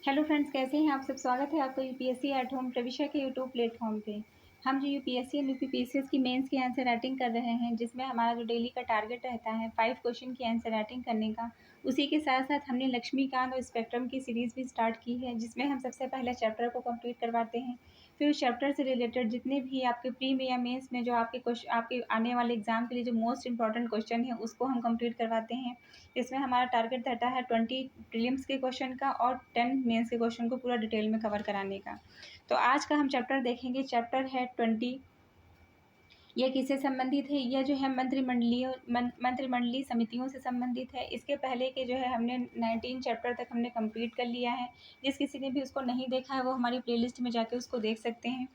Hello friends, कैसे हैं आप सब। स्वागत है आपका यूपीएससी एट होम प्रविष्या के यूट्यूब प्लेटफॉर्म पे। हम जो यूपीएससी एंड यूपीपीसीएस की मेंस की आंसर राइटिंग कर रहे हैं, जिसमें हमारा जो डेली का टारगेट रहता है 5 क्वेश्चन की आंसर राइटिंग करने का। उसी के साथ साथ हमने लक्ष्मीकांत और स्पेक्ट्रम की सीरीज़ भी स्टार्ट की है, जिसमें हम सबसे पहले चैप्टर को कंप्लीट करवाते हैं। फिर उस चैप्टर से रिलेटेड जितने भी आपके प्री में या मेंस में जो आपके आने वाले एग्जाम के लिए जो मोस्ट इंपॉर्टेंट क्वेश्चन है, उसको हम कंप्लीट करवाते हैं। इसमें हमारा टारगेट रहता है 20 प्रीलिम्स के क्वेश्चन का और 10 मेंस के क्वेश्चन को पूरा डिटेल में कवर कराने का। तो आज का हम चैप्टर देखेंगे, चैप्टर है 20। यह किससे संबंधित है? यह जो है मंत्रिमंडलीय समितियों से संबंधित है। इसके पहले के जो है हमने 19 चैप्टर तक हमने कंप्लीट कर लिया है। जिस किसी ने भी उसको नहीं देखा है वो हमारी प्लेलिस्ट में जाके उसको देख सकते हैं।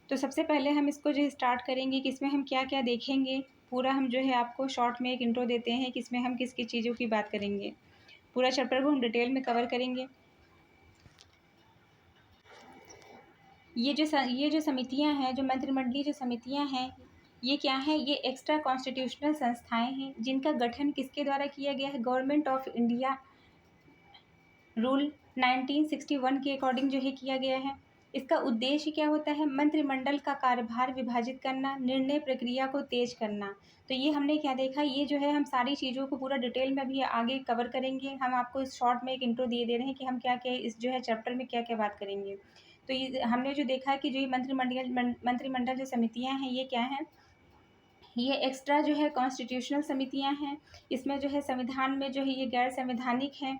तो सबसे पहले हम इसको जो स्टार्ट करेंगे कि इसमें हम क्या क्या देखेंगे। पूरा हम जो है आपको शॉर्ट में एक इंट्रो देते हैं कि इसमें हम किस किस चीज़ों की बात करेंगे। पूरा चैप्टर को हम डिटेल में कवर करेंगे। ये जो समितियां हैं, जो मंत्रिमंडलीय जो समितियां हैं, ये क्या है? ये एक्स्ट्रा कॉन्स्टिट्यूशनल संस्थाएं हैं, जिनका गठन किसके द्वारा किया गया है? गवर्नमेंट ऑफ इंडिया रूल 1961 के अकॉर्डिंग जो है किया गया है। इसका उद्देश्य क्या होता है? मंत्रिमंडल का कार्यभार विभाजित करना, निर्णय प्रक्रिया को तेज करना। तो ये हमने क्या देखा, ये जो है हम सारी चीज़ों को पूरा डिटेल में अभी आगे कवर करेंगे। हम आपको इस शॉर्ट में एक इंट्रो दिए दे रहे हैं कि हम क्या क्या इस जो है चैप्टर में क्या क्या बात करेंगे। तो ये हमने जो देखा कि जो ये मंत्रिमंडल जो समितियाँ हैं, ये क्या हैं? ये एक्स्ट्रा जो है कॉन्स्टिट्यूशनल समितियाँ हैं। इसमें जो है संविधान में जो है ये गैर संवैधानिक हैं,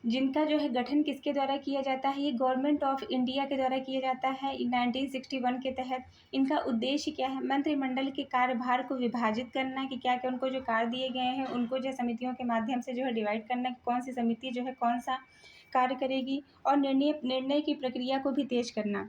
जिनका जो है गठन किसके द्वारा किया जाता है? ये गवर्नमेंट ऑफ इंडिया के द्वारा किया जाता है 1961 के तहत। इनका उद्देश्य क्या है? मंत्रिमंडल के कार्यभार को विभाजित करना, कि क्या क्या उनको जो कार्य दिए गए हैं उनको जो समितियों के माध्यम से जो है डिवाइड करना, कि कौन सी समिति जो है कौन सा कार्य करेगी, और निर्णय की प्रक्रिया को भी तेज करना।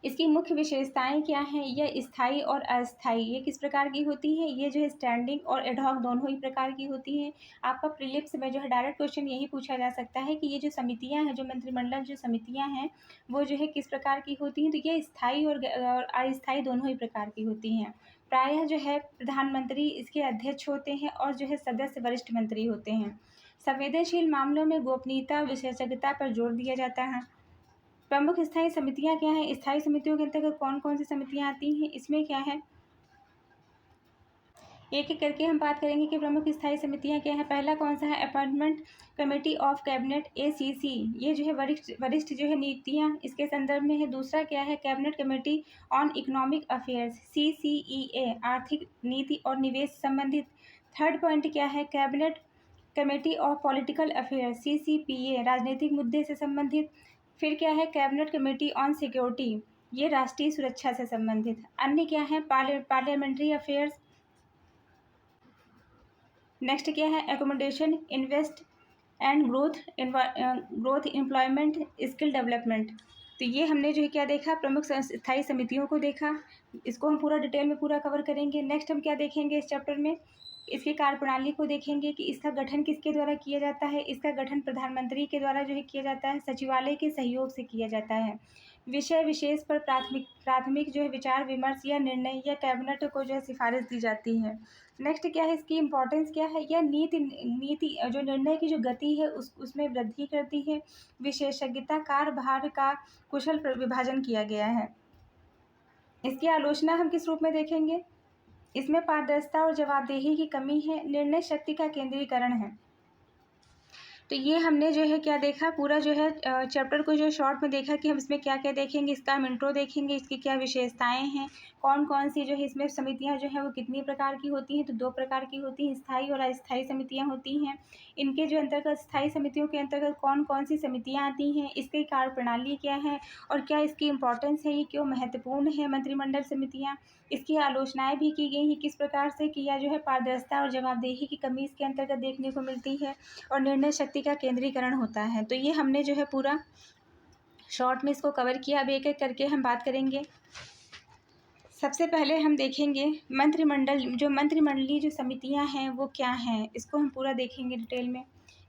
इसकी मुख्य विशेषताएं क्या हैं? यह स्थायी और अस्थायी ये किस प्रकार की होती है? ये जो है स्टैंडिंग और एडहॉक दोनों ही प्रकार की होती हैं। आपका प्रीलिम्स में जो है डायरेक्ट क्वेश्चन यही पूछा जा सकता है कि ये जो समितियां हैं, जो मंत्रिमंडल जो समितियां हैं, वो जो है किस प्रकार की होती हैं? तो ये स्थायी और अस्थायी दोनों ही प्रकार की होती हैं। प्रायः जो है प्रधानमंत्री इसके अध्यक्ष होते हैं और जो है सदस्य वरिष्ठ मंत्री होते हैं। संवेदनशील मामलों में गोपनीयता विशेषज्ञता पर जोर दिया जाता है। प्रमुख स्थायी समितियां क्या हैं? स्थायी समितियों के अंतर्गत कौन कौन सी समितियां आती हैं? इसमें क्या है, एक एक करके हम बात करेंगे कि प्रमुख स्थायी समितियां क्या हैं। पहला कौन सा है? Appointment committee of cabinet, ACC। ये जो है वरिष्ठ जो है नीतियां इसके संदर्भ में है। दूसरा क्या है? Cabinet committee on economic affairs, CCEA, आर्थिक नीति और निवेश संबंधित। थर्ड पॉइंट क्या है? Cabinet committee of political affairs, CCPA, राजनीतिक मुद्दे से संबंधित। फिर क्या है? कैबिनेट कमेटी ऑन सिक्योरिटी, ये राष्ट्रीय सुरक्षा से संबंधित। अन्य क्या है? Parliamentary affairs. नेक्स्ट क्या है? Accommodation, invest and growth employment, skill development. तो ये हमने जो है क्या देखा? प्रमुख स्थायी समितियों को देखा। इसको हम पूरा डिटेल में पूरा कवर करेंगे। नेक्स्ट हम क्या देखेंगे इस चैप्टर में? इसकी कार्यप्रणाली को देखेंगे कि इसका गठन किसके द्वारा किया जाता है। इसका गठन प्रधानमंत्री के द्वारा जो है किया जाता है, सचिवालय के सहयोग से किया जाता है। विषय विशेष पर प्राथमिक जो है विचार विमर्श या निर्णय या कैबिनेट को जो है सिफारिश दी जाती है। नेक्स्ट क्या है? इसकी इम्पोर्टेंस क्या है? यह नीति जो निर्णय की जो गति है उसमें वृद्धि करती है। विशेषज्ञता कार्यभार का कुशल विभाजन किया गया है। इसकी आलोचना हम किस रूप में देखेंगे? इसमें पारदर्शिता और जवाबदेही की कमी है। निर्णय शक्ति का केंद्रीकरण है। तो ये हमने जो है क्या देखा? पूरा जो है चैप्टर को जो शॉर्ट में देखा कि हम इसमें क्या क्या देखेंगे। इसका हम इंट्रो देखेंगे, इसकी क्या विशेषताएं हैं, कौन कौन सी जो है इसमें समितियां जो है वो कितनी प्रकार की होती हैं। तो 2 प्रकार की होती हैं, स्थायी और अस्थायी समितियां होती हैं। इनके जो अंतर्गत स्थायी समितियों के अंतर्गत कौन कौन सी समितियां आती हैं, इसकी कार्यप्रणाली क्या है और क्या इसकी इम्पोर्टेंस है, ये क्यों महत्वपूर्ण है मंत्रिमंडल समितियाँ। इसकी आलोचनाएं भी की गई हैं किस प्रकार से किया जो है पारदर्शिता और जवाबदेही की कमी इसके अंतर्गत देखने को मिलती है, और निर्णय शक्ति का केंद्रीकरण होता है। तो ये हमने जो है पूरा शॉर्ट में इसको कवर किया। अब एक एक करके हम बात करेंगे। सबसे पहले हम देखेंगे मंत्रिमंडलीय जो समितियां हैं वो क्या हैं, इसको हम पूरा देखेंगे डिटेल में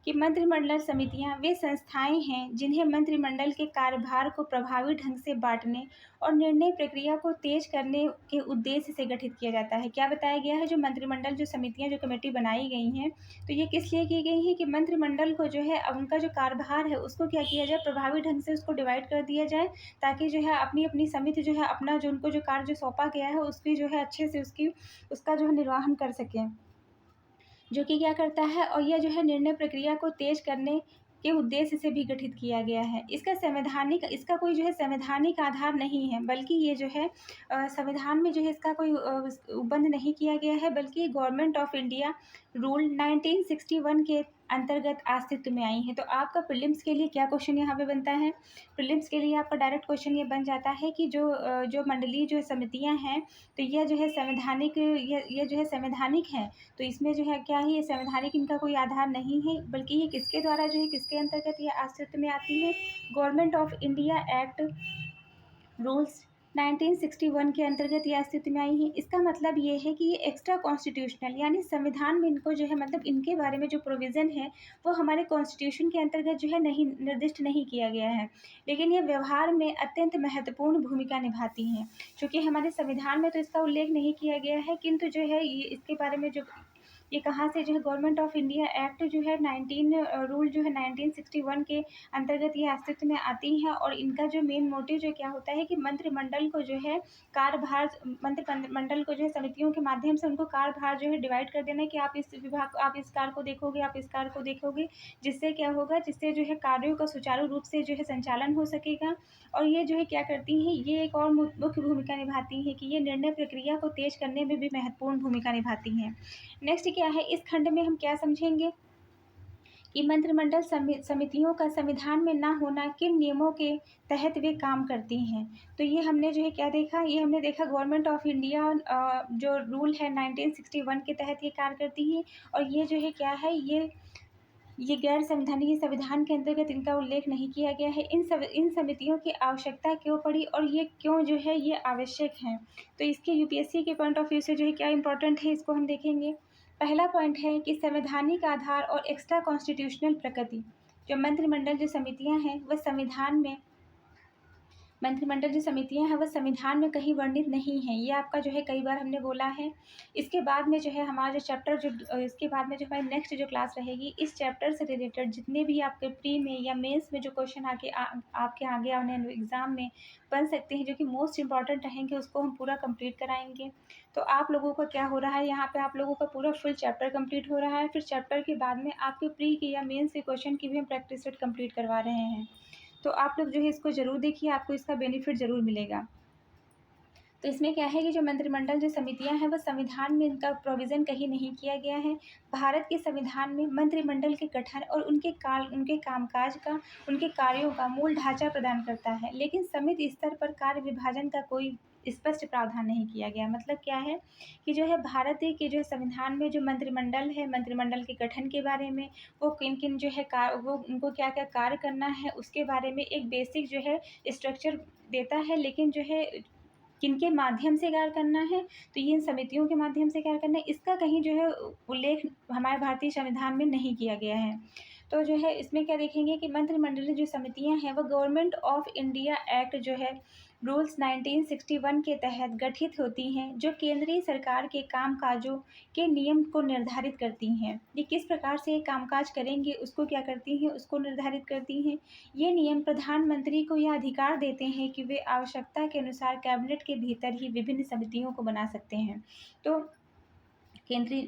कि मंत्रिमंडल समितियां वे संस्थाएं हैं जिन्हें मंत्रिमंडल के कार्यभार को प्रभावी ढंग से बांटने और निर्णय प्रक्रिया को तेज करने के उद्देश्य से गठित किया जाता है। क्या बताया गया है, जो मंत्रिमंडल जो समितियां जो कमेटी बनाई गई हैं, तो ये किस लिए की गई है कि मंत्रिमंडल को जो है अब उनका जो कार्यभार है उसको क्या किया जाए, प्रभावी ढंग से उसको डिवाइड कर दिया जाए, ताकि जो है अपनी अपनी समिति जो है अपना जो उनको जो कार्य जो सौंपा गया है उसकी जो है अच्छे से उसका जो है निर्वहन कर सकें, जो कि क्या करता है, और यह जो है निर्णय प्रक्रिया को तेज करने के उद्देश्य से भी गठित किया गया है। इसका कोई जो है संवैधानिक आधार नहीं है, बल्कि ये जो है संविधान में जो है इसका कोई उपबंध नहीं किया गया है, बल्कि गवर्नमेंट ऑफ इंडिया रूल 1961 के अंतर्गत अस्तित्व में आई है। तो आपका प्रीलिम्स के लिए क्या क्वेश्चन यहाँ पे बनता है, प्रीलिम्स के लिए आपका डायरेक्ट क्वेश्चन ये बन जाता है कि जो मंडलीय जो समितियाँ हैं, तो यह जो है संवैधानिक, यह जो है संवैधानिक है, तो इसमें जो है क्या है, ये संवैधानिक इनका कोई आधार नहीं है, बल्कि ये किसके द्वारा जो है किसके अंतर्गत ये अस्तित्व में आती है, government of India act rules 1961 के अंतर्गत ये अस्तित्व में आई है। इसका मतलब ये है कि ये एक्स्ट्रा कॉन्स्टिट्यूशनल, यानी संविधान में इनको जो है मतलब इनके बारे में जो प्रोविज़न है वो हमारे कॉन्स्टिट्यूशन के अंतर्गत जो है नहीं निर्दिष्ट नहीं किया गया है, लेकिन ये व्यवहार में अत्यंत महत्वपूर्ण भूमिका निभाती हैं। चूँकि हमारे संविधान में तो इसका उल्लेख नहीं किया गया है, किंतु जो है ये इसके बारे में जो ये कहाँ से जो है गवर्नमेंट ऑफ इंडिया एक्ट जो है रूल जो है 1961 के अंतर्गत ये अस्तित्व में आती हैं, और इनका जो मेन मोटिव जो क्या होता है कि मंत्रिमंडल को जो है कार्यभार, मंत्रिमंडल को जो है समितियों के माध्यम से उनको कार्यभार जो है डिवाइड कर देना है कि आप इस विभाग को, आप इस कार्य को देखोगे, आप इस कार्य को देखोगे, जिससे क्या होगा, जिससे जो है कार्यों का सुचारू रूप से जो है संचालन हो सकेगा। और ये जो है क्या करती हैं, ये एक और मुख्य भूमिका निभाती हैं कि ये निर्णय प्रक्रिया को तेज करने में भी महत्वपूर्ण भूमिका निभाती हैं। नेक्स्ट क्या है, इस खंड में हम क्या समझेंगे कि मंत्रिमंडल समितियों का संविधान में ना होना किन नियमों के तहत वे काम करती हैं। तो ये हमने जो है क्या देखा, ये हमने देखा गवर्नमेंट ऑफ इंडिया जो रूल है 1961 के तहत ये कार्य करती हैं, और ये जो है क्या है, ये गैर संवैधानिक, संविधान के अंतर्गत इनका उल्लेख नहीं किया गया है। इन समितियों की आवश्यकता क्यों पड़ी और ये क्यों जो है ये आवश्यक हैं, तो इसके यूपीएससी के पॉइंट ऑफ व्यू से जो है क्या इंपॉर्टेंट है, इसको हम देखेंगे। पहला पॉइंट है कि संवैधानिक आधार और एक्स्ट्रा कॉन्स्टिट्यूशनल प्रकृति। जो मंत्रिमंडल जो समितियां हैं वह मंत्रिमंडल जो समितियां हैं वह संविधान में कहीं वर्णित नहीं है, ये आपका जो है कई बार हमने बोला है। इसके बाद में जो है हमारा जो चैप्टर जो इसके बाद में जो हमारी नेक्स्ट जो क्लास रहेगी, इस चैप्टर से रिलेटेड जितने भी आपके प्री में या मेंस में जो क्वेश्चन आपके आगे आने एग्ज़ाम में बन सकते हैं, जो कि मोस्ट इंपॉर्टेंट रहेंगे, उसको हम पूरा कंप्लीट कराएंगे। तो आप लोगों का क्या हो रहा है, यहाँ पे आप लोगों का पूरा फुल चैप्टर कंप्लीट हो रहा है, फिर चैप्टर के बाद में आपके प्री के या मेंस के क्वेश्चन की भी हम प्रैक्टिस सेट कंप्लीट करवा रहे हैं। तो आप लोग जो है इसको ज़रूर देखिए, आपको इसका बेनिफिट ज़रूर मिलेगा। तो इसमें क्या है कि जो मंत्रिमंडल जो समितियां हैं वह संविधान में इनका प्रोविज़न कहीं नहीं किया गया है। भारत के संविधान में मंत्रिमंडल के गठन और उनके कामकाज का, उनके कार्यों का मूल ढांचा प्रदान करता है, लेकिन समिति स्तर पर कार्य विभाजन का कोई स्पष्ट प्रावधान नहीं किया गया। मतलब क्या है कि जो है भारत के जो संविधान में जो मंत्रिमंडल है, मंत्रिमंडल के गठन के बारे में, वो किन किन जो है वो उनको क्या क्या कार्य करना है उसके बारे में एक बेसिक जो है स्ट्रक्चर देता है, लेकिन जो है किनके माध्यम से कार्य करना है, तो ये इन समितियों के माध्यम से कार्य करना है, इसका कहीं जो है उल्लेख हमारे भारतीय संविधान में नहीं किया गया है। तो जो है इसमें क्या देखेंगे कि मंत्रिमंडलीय जो समितियां हैं वह गवर्नमेंट ऑफ इंडिया एक्ट जो है रूल्स 1961 के तहत गठित होती हैं, जो केंद्रीय सरकार के कामकाजों के नियम को निर्धारित करती हैं। ये किस प्रकार से कामकाज करेंगे उसको क्या करती हैं, उसको निर्धारित करती हैं। ये नियम प्रधानमंत्री को यह अधिकार देते हैं कि वे आवश्यकता के अनुसार कैबिनेट के भीतर ही विभिन्न समितियों को बना सकते हैं। तो केंद्रीय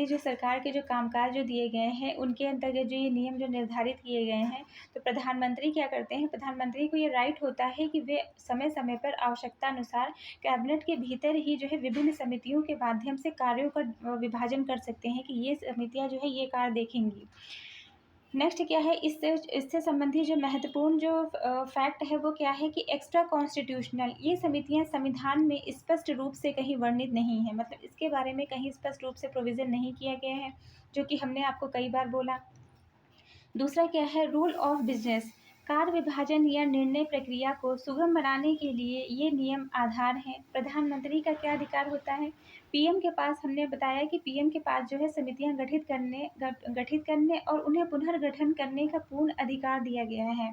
जो सरकार के जो कामकाज जो दिए गए हैं उनके अंतर्गत जो ये नियम जो निर्धारित किए गए हैं, तो प्रधानमंत्री क्या करते हैं, प्रधानमंत्री को ये राइट होता है कि वे समय समय पर आवश्यकता अनुसार कैबिनेट के भीतर ही जो है विभिन्न समितियों के माध्यम से कार्यों का विभाजन कर सकते हैं कि ये समितियाँ जो है ये कार्य देखेंगी। नेक्स्ट क्या है, इससे संबंधी जो महत्वपूर्ण जो फैक्ट है वो क्या है कि एक्स्ट्रा कॉन्स्टिट्यूशनल, ये समितियां संविधान में स्पष्ट रूप से कहीं वर्णित नहीं है, मतलब इसके बारे में कहीं स्पष्ट रूप से प्रोविज़न नहीं किया गया है, जो कि हमने आपको कई बार बोला। दूसरा क्या है, रूल ऑफ बिजनेस। कार्य विभाजन या निर्णय प्रक्रिया को सुगम बनाने के लिए ये नियम आधार हैं। प्रधानमंत्री का क्या अधिकार होता है? पीएम के पास, हमने बताया कि पीएम के पास जो है समितियां गठित करने और उन्हें पुनर्गठन करने का पूर्ण अधिकार दिया गया है।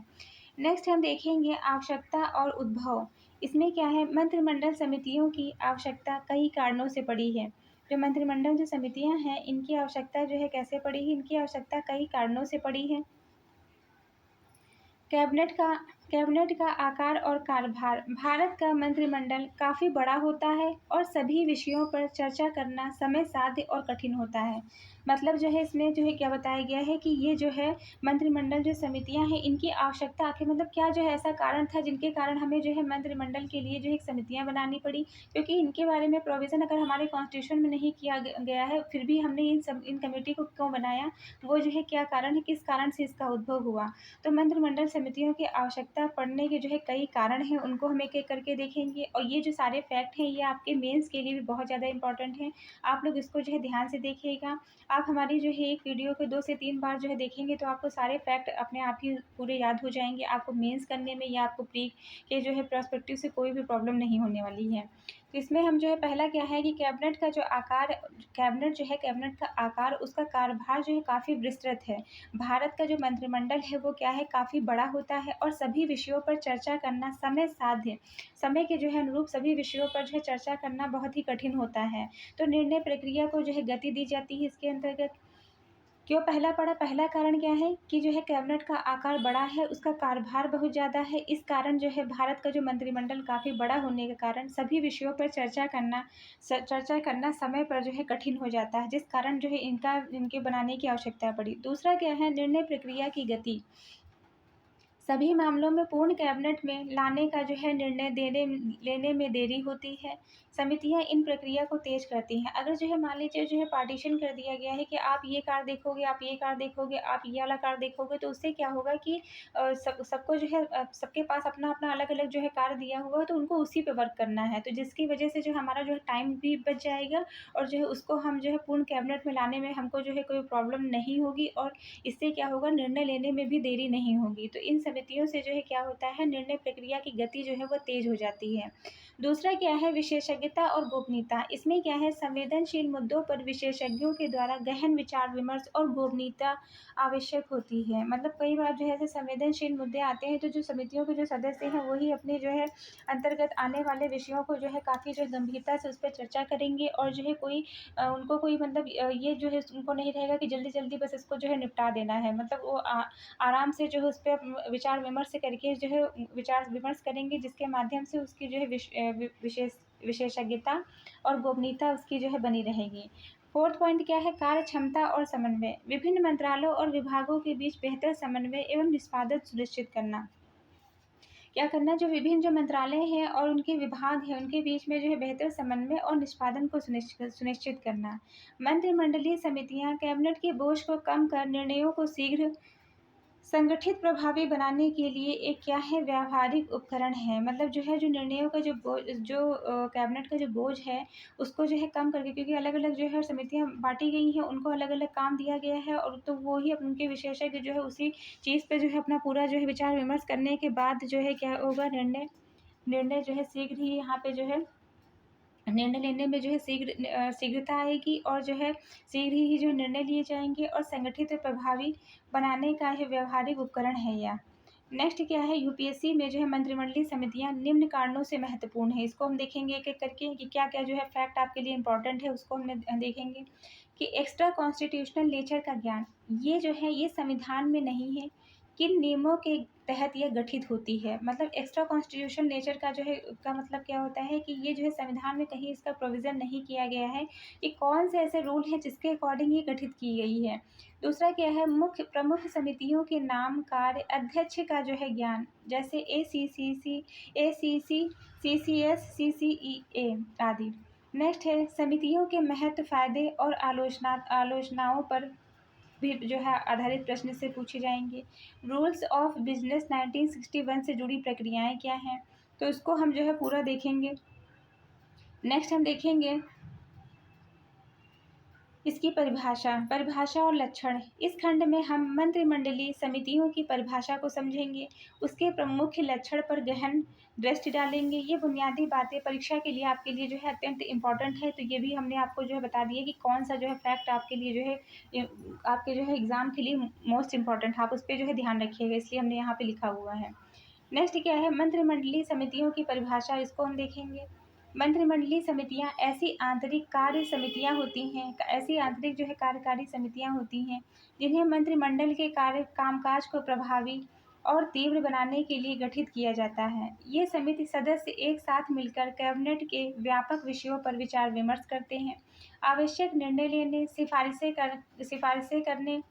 नेक्स्ट हम देखेंगे आवश्यकता और उद्भव। इसमें क्या है, मंत्रिमंडल समितियों की आवश्यकता कई कारणों से पड़ी है। जो मंत्रिमंडल जो समितियां हैं, इनकी आवश्यकता जो है कैसे पड़ी है? इनकी आवश्यकता कई कारणों से पड़ी है। कैबिनेट का आकार और कार्यभार। भारत का मंत्रिमंडल काफ़ी बड़ा होता है और सभी विषयों पर चर्चा करना समय साध्य और कठिन होता है। मतलब जो है इसमें जो है क्या बताया गया है कि ये जो है मंत्रिमंडल जो समितियां हैं, इनकी आवश्यकता आखिर मतलब क्या जो है ऐसा कारण था जिनके कारण हमें जो है मंत्रिमंडल के लिए जो है एक समितियां बनानी पड़ी, क्योंकि इनके बारे में प्रोविज़न अगर हमारे कॉन्स्टिट्यूशन में नहीं किया गया है, फिर भी हमने इन कमेटी को क्यों बनाया, वो जो है क्या कारण है, किस कारण से इसका उद्भव हुआ। तो मंत्रिमंडल समितियों की आवश्यकता पड़ने के जो है कई कारण हैं, उनको हम एक-एक करके देखेंगे और ये जो सारे फैक्ट हैं, ये आपके मेंस के लिए भी बहुत ज़्यादा इंपॉर्टेंट हैं। आप लोग इसको जो है ध्यान से देखिएगा। आप हमारी जो है एक वीडियो को 2 से 3 बार जो है देखेंगे तो आपको सारे फैक्ट अपने आप ही पूरे याद हो जाएँगे। आपको मेंस करने में या आपको प्री के जो है पर्सपेक्टिव से कोई भी प्रॉब्लम नहीं होने वाली है। तो इसमें हम जो है पहला क्या है कि कैबिनेट का आकार, उसका कार्यभार जो है काफ़ी विस्तृत है। भारत का जो मंत्रिमंडल है वो क्या है, काफ़ी बड़ा होता है और सभी विषयों पर चर्चा करना समय के जो है अनुरूप सभी विषयों पर जो है चर्चा करना बहुत ही कठिन होता है। तो निर्णय प्रक्रिया को जो है गति दी जाती है इसके अंतर्गत। क्यों पहला कारण क्या है कि जो है कैबिनेट का आकार बड़ा है, उसका कार्यभार बहुत ज़्यादा है। इस कारण जो है भारत का जो मंत्रिमंडल काफ़ी बड़ा होने के कारण सभी विषयों पर चर्चा करना समय पर जो है कठिन हो जाता है, जिस कारण जो है इनके बनाने की आवश्यकता पड़ी। दूसरा क्या है, निर्णय प्रक्रिया की गति। सभी मामलों में पूर्ण कैबिनेट में लाने का जो है लेने में देरी होती है। समितियां इन प्रक्रिया को तेज करती हैं। अगर जो है मान लीजिए जो है पार्टीशन कर दिया गया है कि आप ये कार्य देखोगे, आप ये कार्य देखोगे, आप ये वाला कार्य देखोगे, तो उससे क्या होगा कि सबको जो है सबके पास अपना-अपना अलग-अलग जो है कार्य दिया हुआ है, तो उनको उसी पे वर्क करना है। तो जिसकी वजह से जो हमारा जो है टाइम भी बच जाएगा और जो है उसको हम जो है पूर्ण कैबिनेट में लाने में हमको जो है कोई प्रॉब्लम नहीं होगी और इससे क्या होगा, निर्णय लेने में भी देरी नहीं होगी। तो इन समितियों से जो है क्या होता है, निर्णय प्रक्रिया की गति जो है वो तेज़ हो जाती है। दूसरा क्या है, विशेषज्ञता और गोपनीयता। इसमें क्या है, संवेदनशील मुद्दों पर विशेषज्ञों के द्वारा गहन विचार-विमर्श और गोपनीयता आवश्यक होती है। मतलब कई बार जो है ऐसे संवेदनशील मुद्दे आते हैं तो जो समितियों के जो सदस्य हैं वही अपने जो है अंतर्गत आने वाले विषयों को जो है काफ़ी जो है गंभीरता से उस पे चर्चा करेंगे और जो है उनको कोई मतलब ये जो है उनको नहीं रहेगा कि जल्दी-जल्दी बस इसको जो है निपटा देना है। मतलब वो आराम से जो है उस पे विचार-विमर्श करके जो है विचार-विमर्श करेंगे, जिसके माध्यम से उसकी जो है विशेषज्ञता और गोपनीयता उसकी जो है बनी रहेगी। फोर्थ पॉइंट क्या है, कार्य क्षमता और समन्वय। विभिन्न मंत्रालयों और विभागों के बीच बेहतर समन्वय एवं निष्पादन सुनिश्चित करना। क्या करना, जो विभिन्न जो मंत्रालय हैं और उनके विभाग हैं, उनके बीच में जो है बेहतर समन्वय और निष्पादन को सुनिश्चित करना। मंत्रिमंडलीय समितियां कैबिनेट के बोझ को कम कर निर्णयों को शीघ्र संगठित प्रभावी बनाने के लिए एक क्या है, व्यावहारिक उपकरण है। मतलब जो है जो निर्णयों का कैबिनेट का जो बोझ है उसको जो है कम करके, क्योंकि अलग-अलग जो है समितियाँ बाँटी गई हैं, उनको अलग-अलग काम दिया गया है और तो वो ही उनके विशेषज्ञ जो है उसी चीज़ पे जो है अपना पूरा जो है विचार-विमर्श करने के बाद जो है क्या होगा, निर्णय जो है शीघ्र ही यहाँ पे जो है निर्णय लेने में जो है शीघ्रता आएगी और जो है शीघ्र ही जो निर्णय लिए जाएँगे और संगठित और प्रभावी बनाने का ये व्यावहारिक उपकरण है यह। नेक्स्ट क्या है, यूपीएससी में जो है मंत्रिमंडलीय समितियां निम्न कारणों से महत्वपूर्ण है। इसको हम देखेंगे एक-एक करके कि क्या-क्या जो है फैक्ट आपके लिए इम्पोर्टेंट है, उसको देखेंगे कि एक्स्ट्रा कॉन्स्टिट्यूशनल नेचर का ज्ञान, ये जो है ये संविधान में नहीं है। किन नियमों के तहत ये गठित होती है। मतलब एक्स्ट्रा कॉन्स्टिट्यूशनल नेचर का जो है का मतलब क्या होता है कि ये जो है संविधान में कहीं इसका प्रोविज़न नहीं किया गया है कि कौन से ऐसे रूल हैं जिसके अकॉर्डिंग ये गठित की गई है। दूसरा क्या है, मुख्य प्रमुख समितियों के नाम, कार्य, अध्यक्ष का जो है ज्ञान, जैसे एसीसीसी, एसीसी, सीसीएस, सीसीईए आदि। नेक्स्ट है, समितियों के महत्व, फ़ायदे और आलोचनाओं पर भी जो है आधारित प्रश्न से पूछे जाएँगे। रूल्स ऑफ बिज़नेस 1961 से जुड़ी प्रक्रियाएँ क्या हैं? तो इसको हम जो है पूरा देखेंगे। नेक्स्ट हम देखेंगे इसकी परिभाषा और लक्षण। इस खंड में हम मंत्रिमंडलीय समितियों की परिभाषा को समझेंगे, उसके प्रमुख लक्षण पर गहन दृष्टि डालेंगे। ये बुनियादी बातें परीक्षा के लिए आपके लिए जो है अत्यंत इम्पॉर्टेंट है, तो ये भी हमने आपको जो है बता दिया कि कौन सा जो है फैक्ट आपके लिए जो है आपके जो है एग्ज़ाम के लिए मोस्ट इम्पॉर्टेंट है, आप उस पर जो है ध्यान रखिएगा, इसलिए हमने यहाँ पे लिखा हुआ है। नेक्स्ट क्या है, मंत्रिमंडलीय समितियों की परिभाषा, इसको हम देखेंगे। मंत्रिमंडलीय समितियां ऐसी आंतरिक कार्य समितियां होती हैं, ऐसी आंतरिक जो है कार्यकारी समितियां होती हैं जिन्हें मंत्रिमंडल के कार्य कामकाज को प्रभावी और तीव्र बनाने के लिए गठित किया जाता है। ये समिति सदस्य एक साथ मिलकर कैबिनेट के व्यापक विषयों पर विचार विमर्श करते हैं, आवश्यक निर्णय लेने, सिफारिशें करने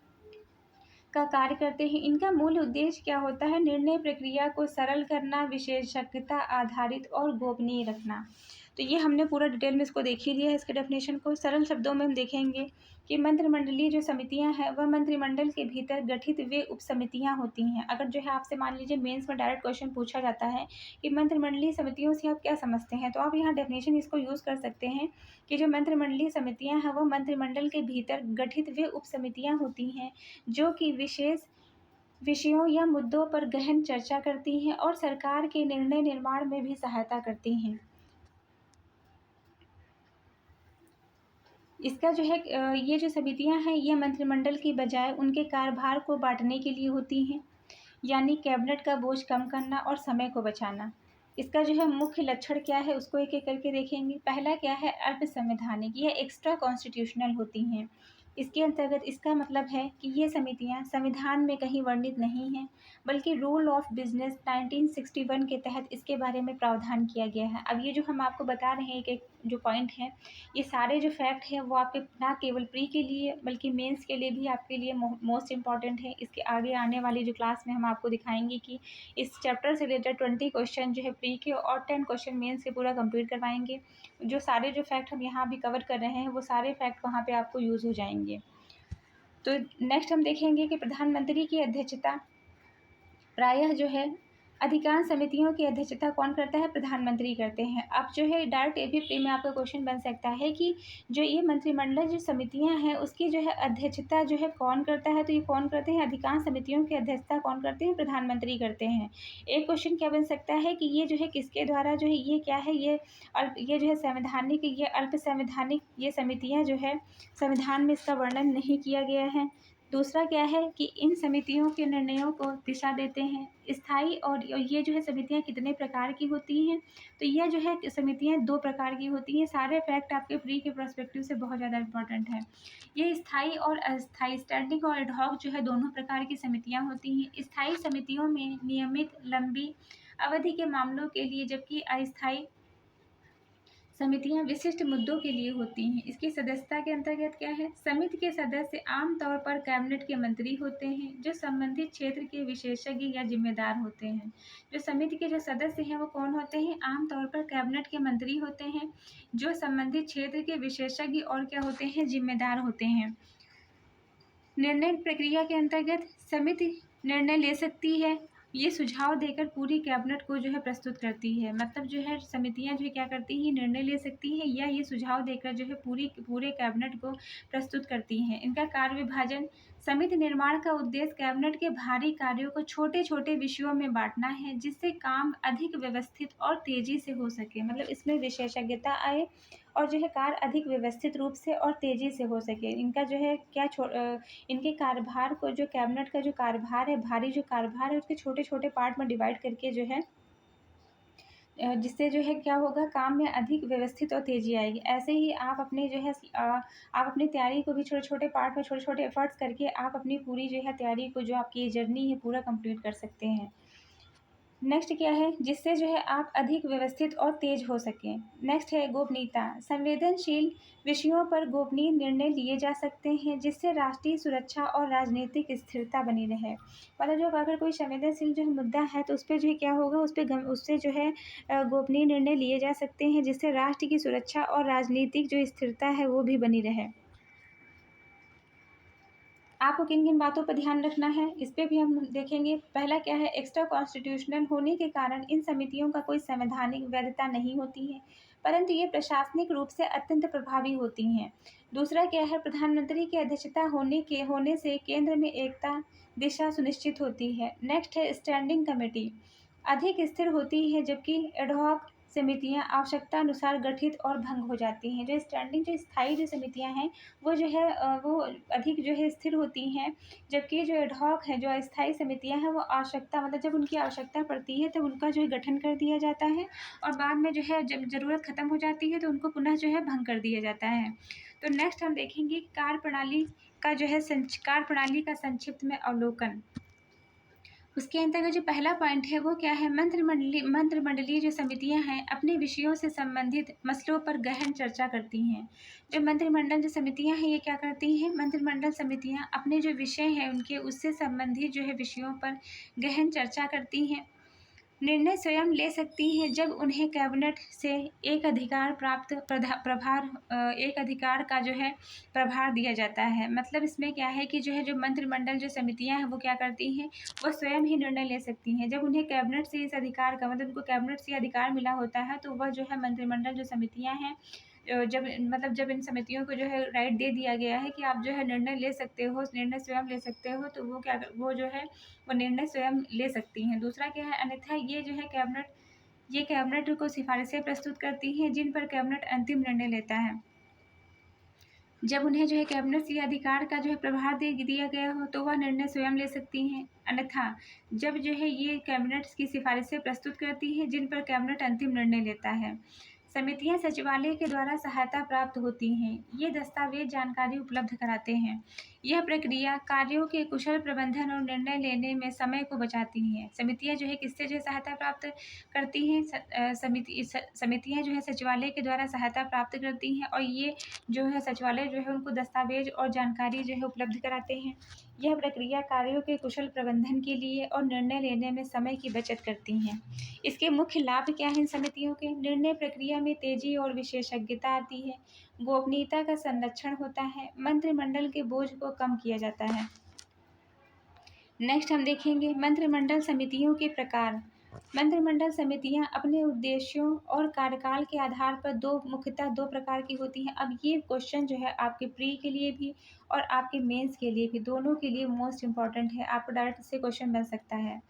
का कार्य करते हैं। इनका मूल उद्देश्य क्या होता है, निर्णय प्रक्रिया को सरल करना, विशेषज्ञता आधारित और गोपनीय रखना। तो ये हमने पूरा डिटेल में इसको देख ही लिया है। इसके डेफिनेशन को सरल शब्दों में हम देखेंगे कि मंत्रिमंडलीय जो समितियां हैं वह मंत्रिमंडल के भीतर गठित वे उप समितियां होती हैं। अगर जो है आपसे मान लीजिए मेंस में डायरेक्ट क्वेश्चन पूछा जाता है कि मंत्रिमंडलीय समितियों से आप क्या समझते हैं, तो आप यहाँ डेफिनेशन इसको यूज़ कर सकते हैं कि जो मंत्रिमंडलीय समितियां हैं वह मंत्रिमंडल के भीतर गठित वे उप समितियां होती हैं जो कि विशेष विषयों या मुद्दों पर गहन चर्चा करती हैं और सरकार के निर्णय निर्माण में भी सहायता करती हैं। इसका जो है ये जो समितियां हैं ये मंत्रिमंडल की बजाय उनके कार्यभार को बांटने के लिए होती हैं, यानी कैबिनेट का बोझ कम करना और समय को बचाना। इसका जो है मुख्य लक्षण क्या है उसको एक एक करके देखेंगे। पहला क्या है, अल्प संवैधानिक, यह एक्स्ट्रा कॉन्स्टिट्यूशनल होती हैं। इसके अंतर्गत इसका मतलब है कि ये समितियां संविधान में कहीं वर्णित नहीं हैं, बल्कि रूल ऑफ बिजनेस 1961 के तहत इसके बारे में प्रावधान किया गया है। अब ये जो हम आपको बता रहे हैं एक एक जो पॉइंट है, ये सारे जो फैक्ट हैं वो आपके ना केवल प्री के लिए बल्कि मेंस के लिए भी आपके लिए मोस्ट इम्पॉर्टेंट है। इसके आगे आने वाली जो क्लास में हम आपको दिखाएंगे कि इस चैप्टर से रिलेटेड 20 क्वेश्चन जो है प्री के और 10 क्वेश्चन मेंस के पूरा कंप्लीट करवाएंगे। जो सारे जो फैक्ट हम यहाँ भी कवर कर रहे हैं वो सारे फैक्ट वहाँ पे आपको यूज़ हो जाएंगे। तो नेक्स्ट हम देखेंगे कि प्रधानमंत्री की अध्यक्षता प्रायः जो है अधिकांश समितियों की अध्यक्षता कौन करता है, प्रधानमंत्री करते हैं। अब जो है डायरेक्ट एबीपी में आपका क्वेश्चन बन सकता है कि जो ये मंत्रिमंडल जो समितियां हैं उसकी जो है अध्यक्षता जो है कौन करता है, तो ये कौन करते हैं, अधिकांश समितियों की अध्यक्षता कौन करते हैं, प्रधानमंत्री करते हैं। एक क्वेश्चन क्या बन सकता है कि ये जो है किसके द्वारा जो है ये क्या है, ये जो है संवैधानिक, ये अल्प संवैधानिक ये समितियाँ जो है संविधान में इसका वर्णन नहीं किया गया है। दूसरा क्या है कि इन समितियों के निर्णयों को दिशा देते हैं। स्थायी और ये जो है समितियां कितने प्रकार की होती हैं, तो यह जो है समितियां 2 प्रकार की होती हैं। सारे फैक्ट आपके प्री के पर्सपेक्टिव से बहुत ज़्यादा इंपॉर्टेंट है। ये स्थायी और अस्थायी, स्टैंडिंग और एडहॉक जो है दोनों प्रकार की समितियां होती हैं। स्थायी समितियों में नियमित लंबी अवधि के मामलों के लिए, जबकि अस्थायी समितियां विशिष्ट मुद्दों के लिए होती हैं। इसकी सदस्यता के अंतर्गत क्या है, समिति के सदस्य आमतौर पर कैबिनेट के मंत्री होते हैं जो संबंधित क्षेत्र के विशेषज्ञ या जिम्मेदार होते हैं। जो समिति के जो सदस्य हैं वो कौन होते हैं, आमतौर पर कैबिनेट के मंत्री होते हैं जो संबंधित क्षेत्र के विशेषज्ञ और क्या होते हैं, जिम्मेदार होते हैं। निर्णय प्रक्रिया के अंतर्गत समिति निर्णय ले सकती है, ये सुझाव देकर पूरी कैबिनेट को जो है प्रस्तुत करती है। मतलब जो है समितियां जो है क्या करती हैं, निर्णय ले सकती हैं या ये सुझाव देकर जो है पूरे कैबिनेट को प्रस्तुत करती हैं। इनका कार्य विभाजन, समिति निर्माण का उद्देश्य कैबिनेट के भारी कार्यों को छोटे छोटे विषयों में बांटना है जिससे काम अधिक व्यवस्थित और तेजी से हो सके। मतलब इसमें विशेषज्ञता आए और जो है कार्य अधिक व्यवस्थित रूप से और तेज़ी से हो सके। इनका जो है इनके कार्यभार को, जो कैबिनेट का जो कार्यभार है, भारी जो कार्यभार है उसके छोटे छोटे पार्ट में डिवाइड करके जो है जिससे जो है क्या होगा, काम में अधिक व्यवस्थित और तेज़ी आएगी। ऐसे ही आप अपने जो है आप अपनी तैयारी को भी छोटे छोटे पार्ट में छोटे छोटे एफर्ट्स करके आप अपनी पूरी जो है तैयारी को, जो आपकी जर्नी है पूरा कंप्लीट कर सकते हैं। नेक्स्ट क्या है, जिससे जो है आप अधिक व्यवस्थित और तेज हो सकें। नेक्स्ट है गोपनीयता, संवेदनशील विषयों पर गोपनीय निर्णय लिए जा सकते हैं जिससे राष्ट्रीय सुरक्षा और राजनीतिक स्थिरता बनी रहे। मतलब जो अगर कोई संवेदनशील जो मुद्दा है तो उस पर जो है क्या होगा, उससे जो है गोपनीय निर्णय लिए जा सकते हैं जिससे राष्ट्र की सुरक्षा और राजनीतिक जो स्थिरता है वो भी बनी रहे। आपको किन किन बातों पर ध्यान रखना है, इस पे भी हम देखेंगे। पहला क्या है, एक्स्ट्रा कॉन्स्टिट्यूशनल होने के कारण इन समितियों का कोई संवैधानिक वैधता नहीं होती है, परंतु ये प्रशासनिक रूप से अत्यंत प्रभावी होती हैं। दूसरा क्या है, प्रधानमंत्री की अध्यक्षता होने से केंद्र में एकता दिशा सुनिश्चित होती है। नेक्स्ट है स्टैंडिंग कमेटी, अधिक स्थिर होती है, जबकि एडहॉक समितियां आवश्यकता अनुसार गठित और भंग हो जाती हैं। जो स्टैंडिंग जो स्थायी जो समितियां हैं वो जो है वो अधिक जो है स्थिर होती हैं, जबकि जो एडहॉक है, जो अस्थायी समितियां हैं, वो आवश्यकता मतलब जब उनकी आवश्यकता पड़ती है तब उनका जो है गठन कर दिया जाता है, और बाद में जो है जब ज़रूरत ख़त्म हो जाती है तो उनको पुनः जो है भंग कर दिया जाता है। तो नेक्स्ट हम देखेंगे कार्यप्रणाली का जो है कार्यप्रणाली का संक्षिप्त में अवलोकन। उसके अंतर्गत जो पहला पॉइंट है वो क्या है, मंत्रिमंडलीय जो समितियां हैं अपने विषयों से संबंधित मसलों पर गहन चर्चा करती हैं। जो मंत्रिमंडल जो समितियां हैं ये क्या करती हैं, मंत्रिमंडल समितियां अपने जो विषय हैं उनके उससे संबंधित जो है विषयों पर गहन चर्चा करती हैं। निर्णय स्वयं ले सकती हैं जब उन्हें कैबिनेट से एक अधिकार प्राप्त एक अधिकार का जो है प्रभार दिया जाता है। मतलब इसमें क्या है कि जो है जो मंत्रिमंडल जो समितियां हैं वो क्या करती हैं, वो स्वयं ही निर्णय ले सकती हैं जब उन्हें कैबिनेट से इस अधिकार का मतलब उनको कैबिनेट से अधिकार मिला होता है, तो वह जो है मंत्रिमंडल जो समितियां हैं जब इन समितियों को जो है राइट दे दिया गया है कि आप जो है निर्णय ले सकते हो, निर्णय स्वयं ले सकते हो, तो वो जो है वो निर्णय स्वयं ले सकती हैं। दूसरा क्या है, अन्यथा ये कैबिनेट को सिफारिशें प्रस्तुत करती हैं जिन पर कैबिनेट अंतिम निर्णय लेता है। जब उन्हें जो है कैबिनेट से अधिकार का जो है प्रभार दे दिया गया हो तो वह निर्णय स्वयं ले सकती हैं। अन्यथा जब जो है ये कैबिनेट की सिफारिशें प्रस्तुत करती हैं जिन पर कैबिनेट अंतिम निर्णय लेता है। समितियां सचिवालय के द्वारा सहायता प्राप्त होती हैं। ये दस्तावेज जानकारी उपलब्ध कराते हैं। यह प्रक्रिया कार्यों के कुशल प्रबंधन और निर्णय लेने में समय को बचाती हैं। समितियां जो है किससे जो है सहायता प्राप्त करती हैं, समितियां जो है सचिवालय के द्वारा सहायता प्राप्त करती हैं, और ये जो है सचिवालय जो है उनको दस्तावेज और जानकारी जो है उपलब्ध कराते हैं। यह प्रक्रिया कार्यों के कुशल प्रबंधन के लिए और निर्णय लेने में समय की बचत करती हैं। इसके मुख्य लाभ क्या हैं इन समितियों के, निर्णय प्रक्रिया में तेजी और विशेषज्ञता आती है, गोपनीयता का संरक्षण होता है, मंत्रिमंडल के बोझ को कम किया जाता है। नेक्स्ट हम देखेंगे मंत्रिमंडल समितियों के प्रकार। मंत्रिमंडल समितियां अपने उद्देश्यों और कार्यकाल के आधार पर मुख्यतः दो प्रकार की होती हैं। अब ये क्वेश्चन जो है आपके प्री के लिए भी और आपके मेंस के लिए भी, दोनों के लिए मोस्ट इम्पॉर्टेंट है, आपको डायरेक्ट से क्वेश्चन बन सकता है।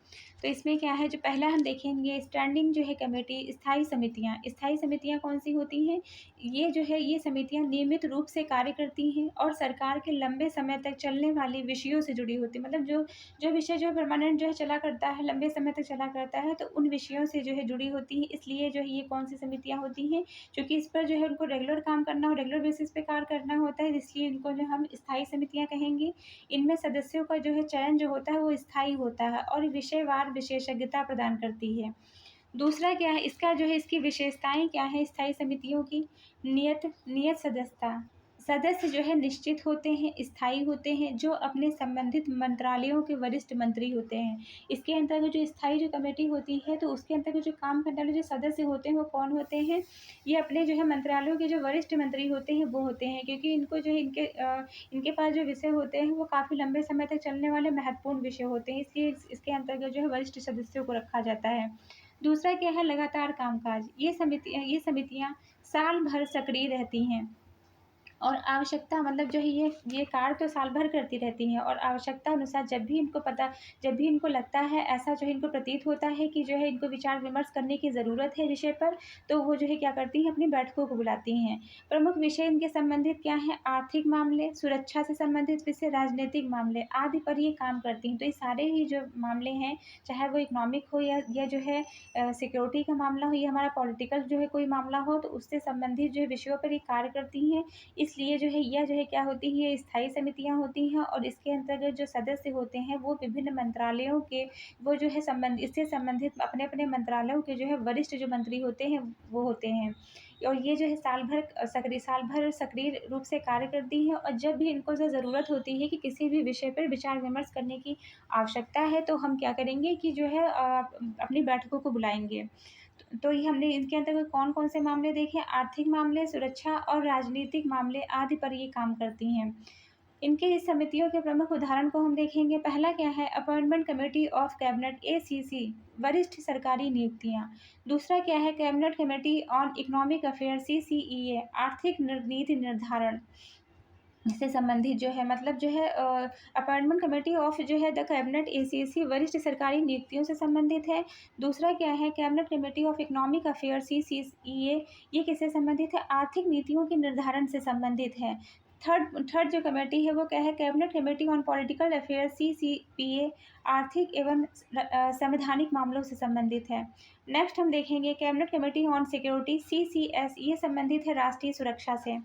तो इसमें क्या है, जो पहला हम देखेंगे स्टैंडिंग जो है कमेटी, स्थायी समितियां कौन सी होती हैं, ये जो है ये समितियां नियमित रूप से कार्य करती हैं और सरकार के लंबे समय तक चलने वाले विषयों से जुड़ी होती है। मतलब जो विषय जो परमानेंट जो है चला करता है, लंबे समय तक चला करता है, तो उन विषयों से जो है जुड़ी होती है। इसलिए जो है ये कौन सी समितियां होती हैं, क्योंकि इस पर जो है उनको रेगुलर काम करना हो, रेगुलर बेसिस पे कार्य करना होता है, इसलिए इनको जो हम स्थायी समितियां कहेंगे। इनमें सदस्यों का जो है चयन जो होता है वो स्थायी होता है और विषयवार विशेषज्ञता प्रदान करती है। दूसरा क्या है, इसका जो है इसकी विशेषताएं क्या है स्थायी समितियों की, नियत सदस्यता, सदस्य जो है निश्चित होते हैं, स्थायी होते हैं, जो अपने संबंधित मंत्रालयों के वरिष्ठ मंत्री होते हैं। इसके अंतर्गत जो स्थायी जो कमेटी होती है तो उसके अंतर्गत जो काम करने वाले जो सदस्य होते हैं वो कौन होते हैं, ये अपने जो है मंत्रालयों के जो वरिष्ठ मंत्री होते हैं वो होते हैं, क्योंकि इनको जो है इनके पास जो विषय होते हैं वो काफ़ी लंबे समय तक चलने वाले महत्वपूर्ण विषय होते हैं, इसलिए इसके अंतर्गत जो है वरिष्ठ सदस्यों को रखा जाता है। दूसरा क्या है, लगातार कामकाज। ये समितियां साल भर सक्रिय रहती हैं और आवश्यकता मतलब जो है ये कार्य तो साल भर करती रहती हैं, और आवश्यकता अनुसार जब भी इनको लगता है, ऐसा जो है इनको प्रतीत होता है कि जो है इनको विचार विमर्श करने की ज़रूरत है विषय पर, तो वो जो है क्या करती हैं, अपनी बैठकों को बुलाती हैं। प्रमुख विषय इनके संबंधित क्या हैं, आर्थिक मामले, सुरक्षा से संबंधित विषय, राजनीतिक मामले आदि पर ये काम करती हैं। तो ये सारे ही जो मामले हैं, चाहे वो इकोनॉमिक हो या जो है सिक्योरिटी का मामला हो, या हमारा पॉलिटिकल जो है कोई मामला हो, तो उससे संबंधित जो है विषयों पर ये कार्य करती हैं। इसलिए जो है यह जो है क्या होती है, स्थायी समितियां होती हैं, और इसके अंतर्गत जो सदस्य होते हैं वो विभिन्न मंत्रालयों के, वो जो है इससे संबंधित अपने अपने मंत्रालयों के जो है वरिष्ठ जो मंत्री होते हैं वो होते हैं। और ये जो है साल भर सक्रिय रूप से कार्य करती हैं, और जब भी इनको जो ज़रूरत होती है कि किसी भी विषय पर विचार विमर्श करने की आवश्यकता है, तो हम क्या करेंगे कि जो है अपनी बैठकों को बुलाएंगे। तो ये हमने इनके अंतर्गत कौन कौन से मामले देखे, आर्थिक मामले, सुरक्षा और राजनीतिक मामले आदि पर ये काम करती हैं। इनके इस समितियों के प्रमुख उदाहरण को हम देखेंगे। पहला क्या है, appointment committee of cabinet ACC, वरिष्ठ सरकारी नियुक्तियाँ। दूसरा क्या है, cabinet committee on economic affair CCEA, आर्थिक नीति निर्धारण से संबंधित जो है, मतलब जो है अपॉइंटमेंट कमेटी ऑफ जो है द कैबिनेट एसीसी, वरिष्ठ सरकारी नियुक्तियों से संबंधित है। दूसरा क्या है, cabinet committee of economic affair CCEA, ये किससे संबंधित है, आर्थिक नीतियों के निर्धारण से संबंधित है। थर्ड जो कमेटी है वो क्या है, cabinet committee on political affair CCPA, आर्थिक एवं संवैधानिक मामलों से संबंधित है। नेक्स्ट हम देखेंगे cabinet committee on security CCS, ये संबंधित है राष्ट्रीय सुरक्षा से।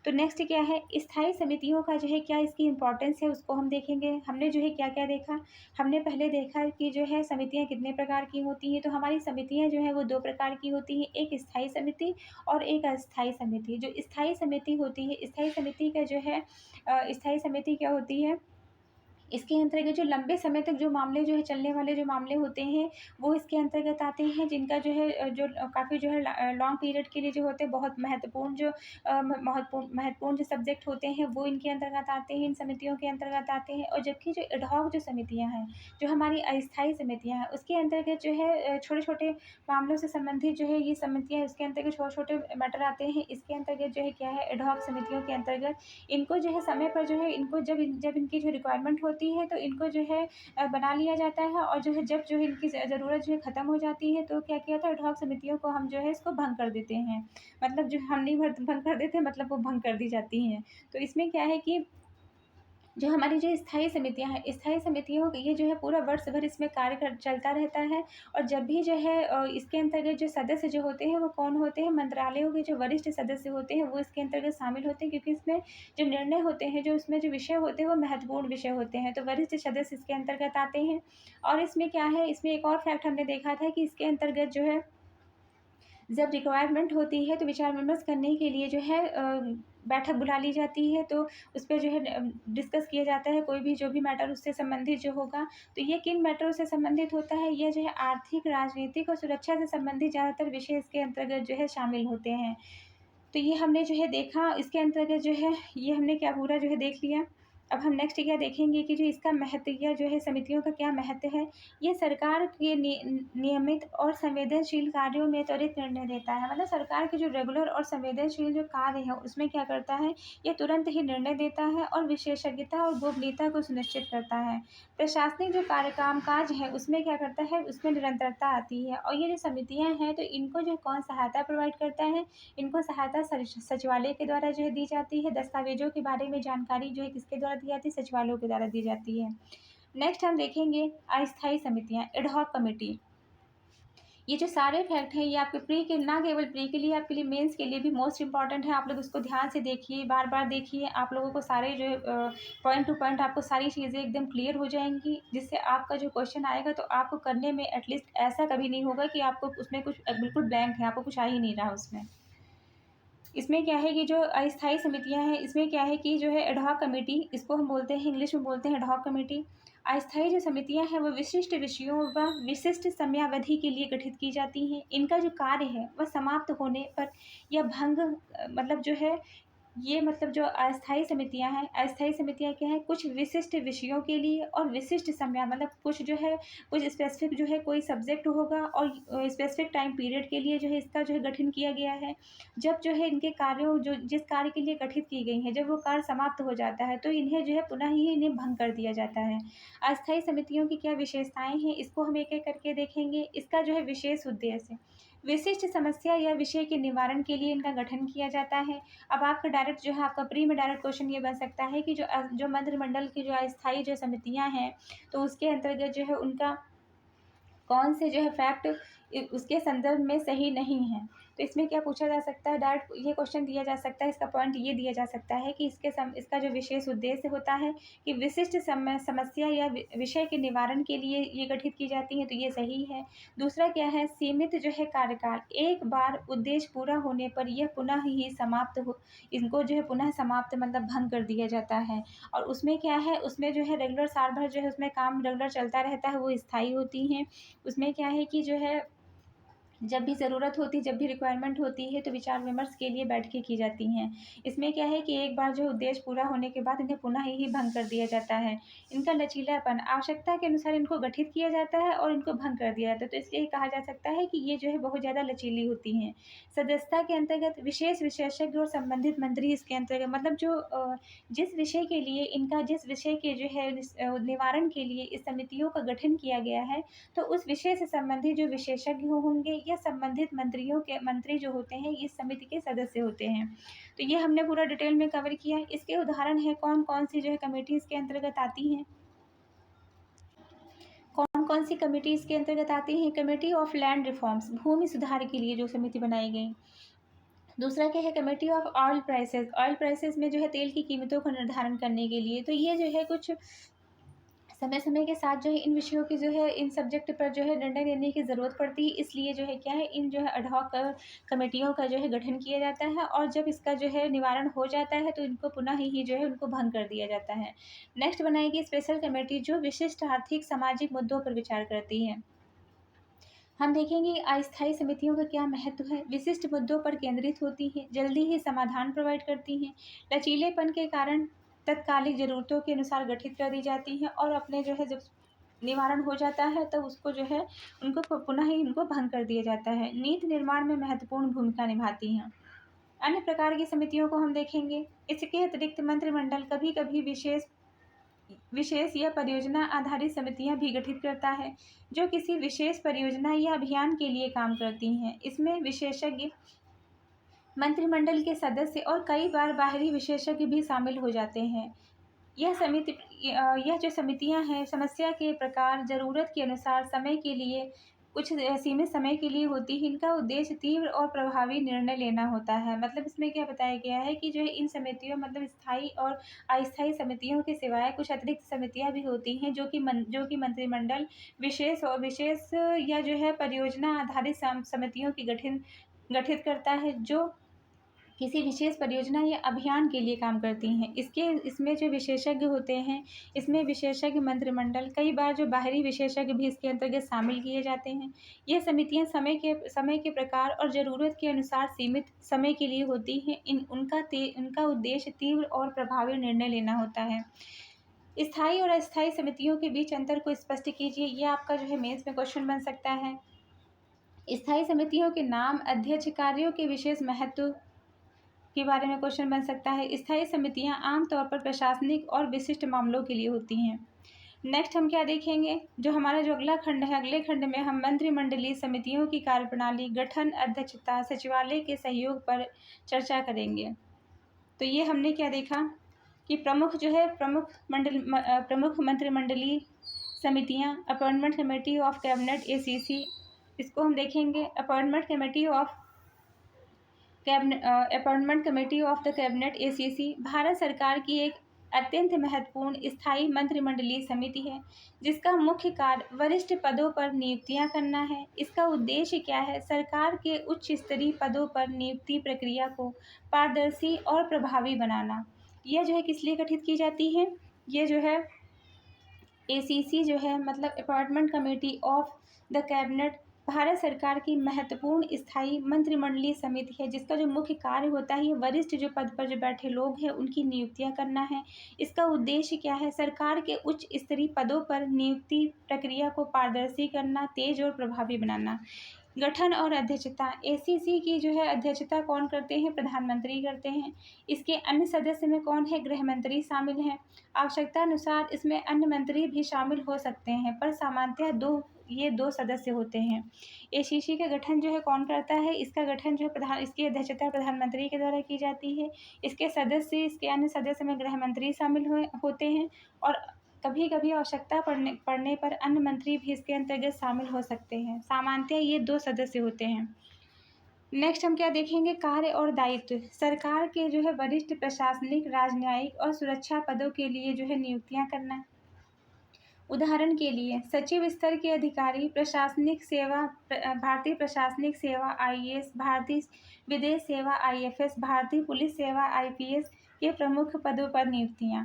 तो नेक्स्ट क्या है, स्थायी समितियों का जो है क्या इसकी इंपॉर्टेंस है उसको हम देखेंगे। हमने जो है क्या क्या देखा, हमने पहले देखा कि जो है समितियां कितने प्रकार की होती हैं। तो हमारी समितियां जो है वो दो प्रकार की होती हैं, एक स्थायी समिति और एक अस्थायी समिति। जो स्थायी समिति होती है, स्थायी समिति का जो है स्थायी समिति क्या होती है, इसके अंतर्गत जो लंबे समय तक जो मामले जो है चलने वाले जो मामले होते हैं वो इसके अंतर्गत आते हैं, जिनका जो है जो काफ़ी जो है लॉन्ग पीरियड के लिए जो होते हैं बहुत महत्वपूर्ण जो महत्वपूर्ण जो सब्जेक्ट होते हैं वो इनके अंतर्गत आते हैं, इन समितियों के अंतर्गत आते हैं। और जबकि जो एडहॉक जो समितियां हैं, जो हमारी अस्थायी समितियां हैं, उसके अंतर्गत जो है छोटे छोटे मामलों से संबंधित जो है ये समितियां, इसके अंतर्गत छोटे छोटे मैटर आते हैं। इसके अंतर्गत जो है क्या है, एडहॉक समितियों के अंतर्गत इनको जो है समय पर जो है इनको जब इनकी जो रिक्वायरमेंट होती है तो इनको जो है बना लिया जाता है। और जो है जब जो है इनकी ज़रूरत जो है ख़त्म हो जाती है तो क्या किया था, एडहॉक समितियों को हम जो है इसको भंग कर देते हैं। मतलब जो हम नहीं भंग कर देते, मतलब वो भंग कर दी जाती हैं। तो इसमें क्या है कि जो हमारी जो स्थायी समितियाँ हैं, स्थायी समितियों ये जो है पूरा वर्ष भर इसमें कार्य कर चलता रहता है। और जब भी जो है इसके अंतर्गत जो सदस्य जो होते हैं वो कौन होते हैं, मंत्रालयों के जो वरिष्ठ सदस्य होते हैं वो इसके अंतर्गत शामिल होते हैं, क्योंकि इसमें जो निर्णय होते हैं, जो उसमें जो विषय होते हैं वो महत्वपूर्ण विषय होते हैं। तो वरिष्ठ सदस्य इसके अंतर्गत आते हैं। और इसमें क्या है, इसमें एक और फैक्ट हमने देखा था कि इसके अंतर्गत जो है जब रिक्वायरमेंट होती है तो विचार विमर्श करने के लिए जो है बैठक बुला ली जाती है। तो उस पे जो है डिस्कस किया जाता है कोई भी जो भी मैटर उससे संबंधित जो होगा। तो ये किन मैटरों से संबंधित होता है, ये जो है आर्थिक, राजनीतिक और सुरक्षा से संबंधित ज़्यादातर विषय इसके अंतर्गत जो है शामिल होते हैं। तो ये हमने जो है देखा, इसके अंतर्गत जो है ये हमने क्या पूरा जो है देख लिया। अब हम नेक्स्ट क्या देखेंगे कि जो इसका महत्व या जो है समितियों का क्या महत्व है। ये सरकार के नियमित और संवेदनशील कार्यों में त्वरित निर्णय देता है। मतलब सरकार के जो रेगुलर और संवेदनशील जो कार्य है उसमें क्या करता है, ये तुरंत ही निर्णय देता है और विशेषज्ञता और गोपनीयता को सुनिश्चित करता है। प्रशासनिक जो कामकाज है उसमें क्या करता है, उसमें निरंतरता आती है। और ये जो समितियाँ हैं तो इनको जो कौन सहायता प्रोवाइड करता है, इनको सहायता सचिवालय के द्वारा जो है दी जाती है। दस्तावेजों के बारे में जानकारी जो है किसके द्वारा दी जाती है, सचिवालयों के द्वारा दी जाती है। नेक्स्ट हम देखेंगे अस्थायी समितियाँ, एडहॉक कमेटी। ये जो सारे फैक्ट हैं ये आपके प्री के, ना केवल प्री के लिए, आपके लिए मेंस के लिए भी मोस्ट इंपॉर्टेंट है। आप लोग इसको ध्यान से देखिए, बार बार देखिए, आप लोगों को सारे जो पॉइंट टू पॉइंट आपको सारी चीज़ें एकदम क्लियर हो जाएंगी, जिससे आपका जो क्वेश्चन आएगा तो आपको करने में एटलीस्ट ऐसा कभी नहीं होगा कि आपको उसमें कुछ बिल्कुल ब्लैंक है, आपको कुछ आ ही नहीं रहा उसमें। इसमें क्या है कि जो अस्थायी समितियां हैं, इसमें क्या है कि जो है एडहॉक कमेटी, इसको हम बोलते हैं, इंग्लिश में बोलते हैं एडहॉक कमेटी। अस्थायी जो समितियां हैं वो विशिष्ट विषयों व विशिष्ट समयावधि के लिए गठित की जाती हैं। इनका जो कार्य है वह समाप्त होने पर या भंग मतलब जो है ये, मतलब जो अस्थायी समितियां हैं, अस्थायी समितियां क्या है, कुछ विशिष्ट विषयों के लिए और विशिष्ट समय, मतलब कुछ जो है कुछ स्पेसिफिक जो है कोई सब्जेक्ट होगा और स्पेसिफिक टाइम पीरियड के लिए जो है इसका जो है गठन किया गया है। जब जो है इनके कार्यों, जो जिस कार्य के लिए गठित की गई हैं, जब वो कार्य समाप्त हो जाता है तो इन्हें जो है पुनः ही इन्हें भंग कर दिया जाता है। अस्थायी समितियों की क्या विशेषताएं हैं, इसको हम एक एक करके देखेंगे। इसका जो है विशेष उद्देश्य, विशिष्ट समस्या या विषय के निवारण के लिए इनका गठन किया जाता है। अब आपका डायरेक्ट जो है, आपका प्री में डायरेक्ट क्वेश्चन ये बन सकता है कि जो मंत्रिमंडल की जो अस्थायी जो समितियां हैं तो उसके अंतर्गत जो है उनका कौन से जो है फैक्ट उसके संदर्भ में सही नहीं है। तो इसमें क्या पूछा जा सकता है, डायरेक्ट ये क्वेश्चन दिया जा सकता है, इसका पॉइंट ये दिया जा सकता है कि इसका जो विशेष उद्देश्य होता है कि विशिष्ट समस्या या विषय के निवारण के लिए ये गठित की जाती है, तो ये सही है। दूसरा क्या है, सीमित जो है कार्यकाल, एक बार उद्देश्य पूरा होने पर यह पुनः ही समाप्त हो, इनको जो है पुनः समाप्त मतलब भंग कर दिया जाता है। और उसमें क्या है, उसमें जो है रेगुलर साल भर जो है उसमें काम रेगुलर चलता रहता है, वो स्थायी होती हैं। उसमें क्या है कि जो है जब भी ज़रूरत होती है, जब भी रिक्वायरमेंट होती है, तो विचार विमर्श के लिए बैठकें की जाती हैं। इसमें क्या है कि एक बार जो उद्देश्य पूरा होने के बाद इन्हें पुनः ही भंग कर दिया जाता है। इनका लचीलापन आवश्यकता के अनुसार इनको गठित किया जाता है और इनको भंग कर दिया जाता है, तो इसलिए कहा जा सकता है कि ये जो है बहुत ज़्यादा लचीली होती हैं। सदस्यता के अंतर्गत विशेष विशेषज्ञ और संबंधित मंत्री इसके अंतर्गत मतलब जो जिस विषय के लिए इनका जिस विषय के जो है निवारण के लिए इस समितियों का गठन किया गया है, तो उस विषय से संबंधित जो विशेषज्ञ होंगे या संबंधित मंत्री जो होते हैं इस समिति के सदस्य होते हैं। तो ये हमने पूरा डिटेल में कवर किया है। इसके उदाहरण है कौन-कौन सी जो है कमेटी इसके अंतर्गत आती हैं। कौन-कौन सी कमेटी इसके अंतर्गत आती हैं? कमेटी ऑफ लैंड रिफॉर्म्स, भूमि सुधार के लिए जो समिति बनाई गई। दूसरा क्या है? Committee of oil prices, oil prices में जो है तेल की कीमतों का निर्धारण करने के लिए। तो ये जो है कुछ समय-समय के साथ जो है इन विषयों की जो है इन सब्जेक्ट पर जो है निर्णय लेने की ज़रूरत पड़ती है, इसलिए जो है क्या है इन जो है एड हॉक कमेटियों का जो है गठन किया जाता है और जब इसका जो है निवारण हो जाता है तो इनको पुनः ही जो है उनको भंग कर दिया जाता है। नेक्स्ट बनाएगी स्पेशल कमेटी जो विशिष्ट आर्थिक सामाजिक मुद्दों पर विचार करती है। हम देखेंगे अस्थायी समितियों का क्या महत्व है। विशिष्ट मुद्दों पर केंद्रित होती हैं, जल्दी ही समाधान प्रोवाइड करती हैं, लचीलेपन के कारण तत्कालिक ज़रूरतों के अनुसार गठित कर दी जाती हैं और अपने जो है जब निवारण हो जाता है तब उसको जो है उनको पुनः ही उनको भंग कर दिया जाता है। नीति निर्माण में महत्वपूर्ण भूमिका निभाती हैं। अन्य प्रकार की समितियों को हम देखेंगे। इसके अतिरिक्त मंत्रिमंडल कभी-कभी विशेष विशेष या परियोजना आधारित समितियां भी गठित करता है जो किसी विशेष परियोजना या अभियान के लिए काम करती हैं। इसमें विशेषज्ञ मंत्रिमंडल के सदस्य और कई बार बाहरी विशेषज्ञ भी शामिल हो जाते हैं। यह जो समितियां हैं समस्या के प्रकार ज़रूरत के अनुसार समय के लिए कुछ सीमित समय के लिए होती है। इनका उद्देश्य तीव्र और प्रभावी निर्णय लेना होता है। मतलब इसमें क्या बताया गया है कि जो है इन समितियों मतलब स्थायी और अस्थायी समितियों के सिवाय कुछ अतिरिक्त समितियां भी होती हैं जो कि मंत्रिमंडल विशेष या जो है परियोजना आधारित समितियों की गठित करता है जो किसी विशेष परियोजना या अभियान के लिए काम करती हैं। इसमें जो विशेषज्ञ होते हैं, इसमें विशेषज्ञ मंत्रिमंडल कई बार जो बाहरी विशेषज्ञ भी इसके अंतर्गत शामिल किए जाते हैं। ये समितियां समय के प्रकार और ज़रूरत के अनुसार सीमित समय के लिए होती हैं। उनका उद्देश्य तीव्र और प्रभावी निर्णय लेना होता है। स्थायी और अस्थायी समितियों के बीच अंतर को स्पष्ट कीजिए। ये आपका जो है मेंस में क्वेश्चन बन सकता है। स्थायी समितियों के नाम, अध्यक्ष, कार्यों के विशेष महत्व के बारे में क्वेश्चन बन सकता है। स्थायी समितियां आमतौर पर प्रशासनिक और विशिष्ट मामलों के लिए होती हैं। नेक्स्ट हम क्या देखेंगे? जो हमारा जो अगला खंड है, अगले खंड में हम मंत्रिमंडलीय समितियों की कार्यप्रणाली, गठन, अध्यक्षता, सचिवालय के सहयोग पर चर्चा करेंगे। तो ये हमने क्या देखा कि प्रमुख मंत्रिमंडलीय समितियां, appointment committee of cabinet ACC, इसको हम देखेंगे। Appointment committee of the cabinet ACC Bharat सरकार की एक अत्यंत महत्वपूर्ण स्थायी मंत्रिमंडलीय समिति है जिसका मुख्य कार्य वरिष्ठ पदों पर नियुक्तियां करना है। इसका उद्देश्य क्या है? सरकार के उच्च स्तरीय पदों पर नियुक्ति प्रक्रिया को पारदर्शी और प्रभावी बनाना। यह जो है किस लिए गठित की जाती है? ये जो है ACC जो है मतलब appointment committee of the cabinet Bharat सरकार की महत्वपूर्ण स्थायी मंत्रिमंडलीय समिति है जिसका जो मुख्य कार्य होता है ये वरिष्ठ जो पद पर जो बैठे लोग हैं उनकी नियुक्तियां करना है। इसका उद्देश्य क्या है? सरकार के उच्च स्तरीय पदों पर नियुक्ति प्रक्रिया को पारदर्शी करना, तेज और प्रभावी बनाना। गठन और अध्यक्षता, ACC की जो है अध्यक्षता कौन करते हैं? प्रधानमंत्री करते हैं। इसके अन्य सदस्य में कौन है? गृह मंत्री शामिल हैं। आवश्यकता अनुसार इसमें अन्य मंत्री भी शामिल हो सकते हैं पर सामान्यतः ये दो सदस्य होते हैं। ACC का गठन जो है कौन करता है? इसका गठन जो है इसकी अध्यक्षता प्रधानमंत्री के द्वारा की जाती है। इसके अन्य सदस्य में गृह मंत्री शामिल होते हैं और कभी कभी आवश्यकता पड़ने पर अन्य मंत्री भी इसके अंतर्गत शामिल हो सकते हैं। सामान्यतः ये 2 सदस्य होते हैं। नेक्स्ट हम क्या देखेंगे? कार्य और दायित्व। सरकार के जो है वरिष्ठ प्रशासनिक, राजनयिक और सुरक्षा पदों के लिए जो है नियुक्तियां करना। उदाहरण के लिए सचिव स्तर के अधिकारी, भारतीय प्रशासनिक सेवा IAS, भारतीय विदेश सेवा IFS, भारतीय पुलिस सेवा IPS के प्रमुख पदों पर नियुक्तियां।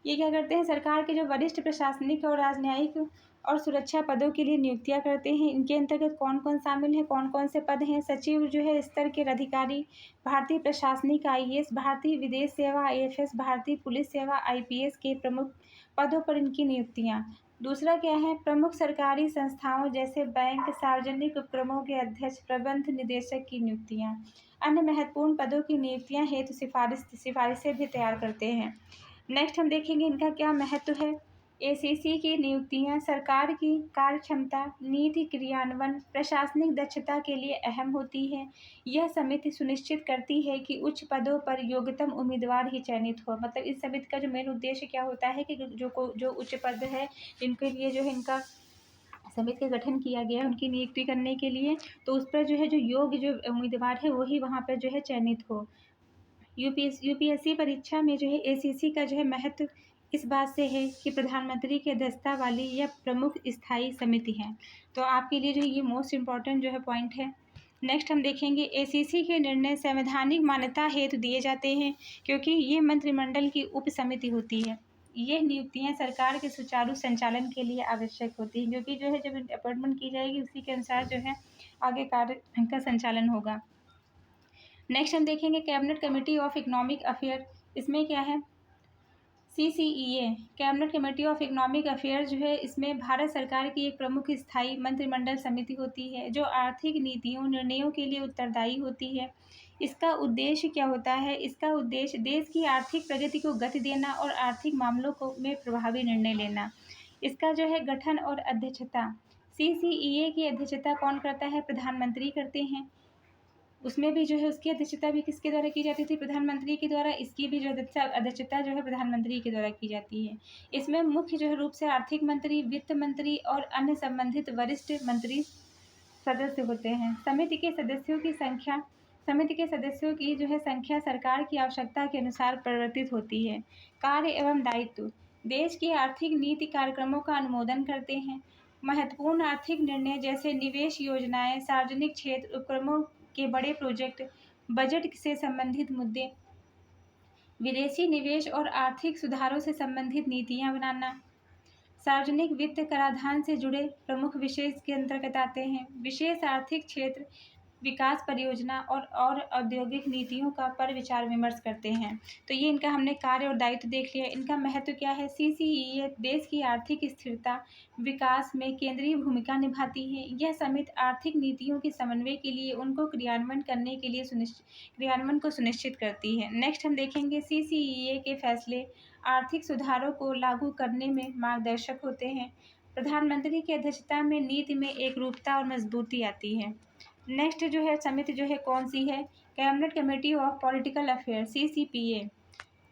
ये क्या करते हैं, सरकार के जो वरिष्ठ प्रशासनिक और राजनयिक और सुरक्षा पदों के लिए नियुक्तियां करते हैं। इनके अंतर्गत कौन कौन शामिल है, कौन कौन से पद हैं। सचिव जो है स्तर के अधिकारी, भारतीय प्रशासनिक आईएएस, भारतीय विदेश सेवा आईएफएस, भारतीय पुलिस सेवा आईपीएस के प्रमुख पदों पर इनकी नियुक्तियां। दूसरा क्या है, प्रमुख सरकारी संस्थाओं जैसे बैंक, सार्वजनिक उपक्रमों के अध्यक्ष, प्रबंध निदेशक की नियुक्तियां। अन्य महत्वपूर्ण पदों की नियुक्तियां हेतु सिफारिशें भी तैयार करते हैं। नेक्स्ट हम देखेंगे इनका क्या महत्व है। एसीसी की नियुक्तियां सरकार की कार्यक्षमता, नीति क्रियान्वयन, प्रशासनिक दक्षता के लिए अहम होती है। यह समिति सुनिश्चित करती है कि उच्च पदों पर योग्यतम उम्मीदवार ही चयनित हो। मतलब इस समिति का जो मेन उद्देश्य क्या होता है कि जो उच्च पद है इनके लिए जो है इनका समिति का गठन किया गया है उनकी नियुक्ति करने के लिए, तो उस पर जो है जो योग्य जो उम्मीदवार है वही वहाँ पर जो है चयनित हो। यूपीएससी परीक्षा में जो है एसीसी का जो है महत्व इस बात से है कि प्रधानमंत्री की अध्यक्षता वाली यह प्रमुख स्थायी समिति है। तो आपके लिए जो ये मोस्ट इम्पॉर्टेंट जो है पॉइंट है। नेक्स्ट हम देखेंगे एसीसी के निर्णय संवैधानिक मान्यता हेतु दिए जाते हैं, क्योंकि ये मंत्रिमंडल की उप समिति होती है। ये नियुक्तियां सरकार के सुचारू संचालन के लिए आवश्यक होती हैं, क्योंकि जो है जब अपॉइंटमेंट की जाएगी उसी के अनुसार जो है आगे कार्य का संचालन होगा। नेक्स्ट हम देखेंगे cabinet committee of economic affair. इसमें क्या है, CCEA cabinet committee of economic affair जो है इसमें भारत सरकार की एक प्रमुख स्थायी मंत्रिमंडल समिति होती है जो आर्थिक नीतियों निर्णयों के लिए उत्तरदायी होती है। इसका उद्देश्य क्या होता है, इसका उद्देश्य देश की आर्थिक प्रगति को गति देना और आर्थिक मामलों को में प्रभावी निर्णय लेना। इसका जो है गठन और अध्यक्षता, सीसीईए की अध्यक्षता कौन करता है, प्रधानमंत्री करते हैं। उसमें भी जो है उसकी अध्यक्षता भी किसके द्वारा की जाती थी, प्रधानमंत्री के द्वारा। इसकी भी जो अध्यक्षता जो है प्रधानमंत्री के द्वारा की जाती है। इसमें मुख्य जो है रूप से आर्थिक मंत्री, वित्त मंत्री और अन्य संबंधित वरिष्ठ मंत्री सदस्य होते हैं। समिति के सदस्यों की जो है संख्या सरकार की आवश्यकता के अनुसार परिवर्तित होती है। कार्य एवं दायित्व, देश की आर्थिक नीति कार्यक्रमों का अनुमोदन करते हैं। महत्वपूर्ण आर्थिक निर्णय जैसे निवेश योजनाएं, सार्वजनिक क्षेत्र उपक्रमों के बड़े प्रोजेक्ट, बजट से संबंधित मुद्दे, विदेशी निवेश और आर्थिक सुधारों से संबंधित नीतियां बनाना, सार्वजनिक वित्त कराधान से जुड़े प्रमुख विषय इसके अंतर्गत आते हैं। विशेष आर्थिक क्षेत्र विकास परियोजना और औद्योगिक नीतियों का पर विचार विमर्श करते हैं। तो ये इनका हमने कार्य और दायित्व देख लिया। इनका महत्व क्या है, सीसीईए देश की आर्थिक स्थिरता विकास में केंद्रीय भूमिका निभाती है। यह समिति आर्थिक नीतियों के समन्वय के लिए उनको क्रियान्वयन को सुनिश्चित करती है। नेक्स्ट हम देखेंगे सीसीईए के फैसले आर्थिक सुधारों को लागू करने में मार्गदर्शक होते हैं। प्रधानमंत्री की अध्यक्षता में नीति में एकरूपता और मजबूती आती है। नेक्स्ट जो है समिति जो है कौन सी है, cabinet committee of political affair CCPA.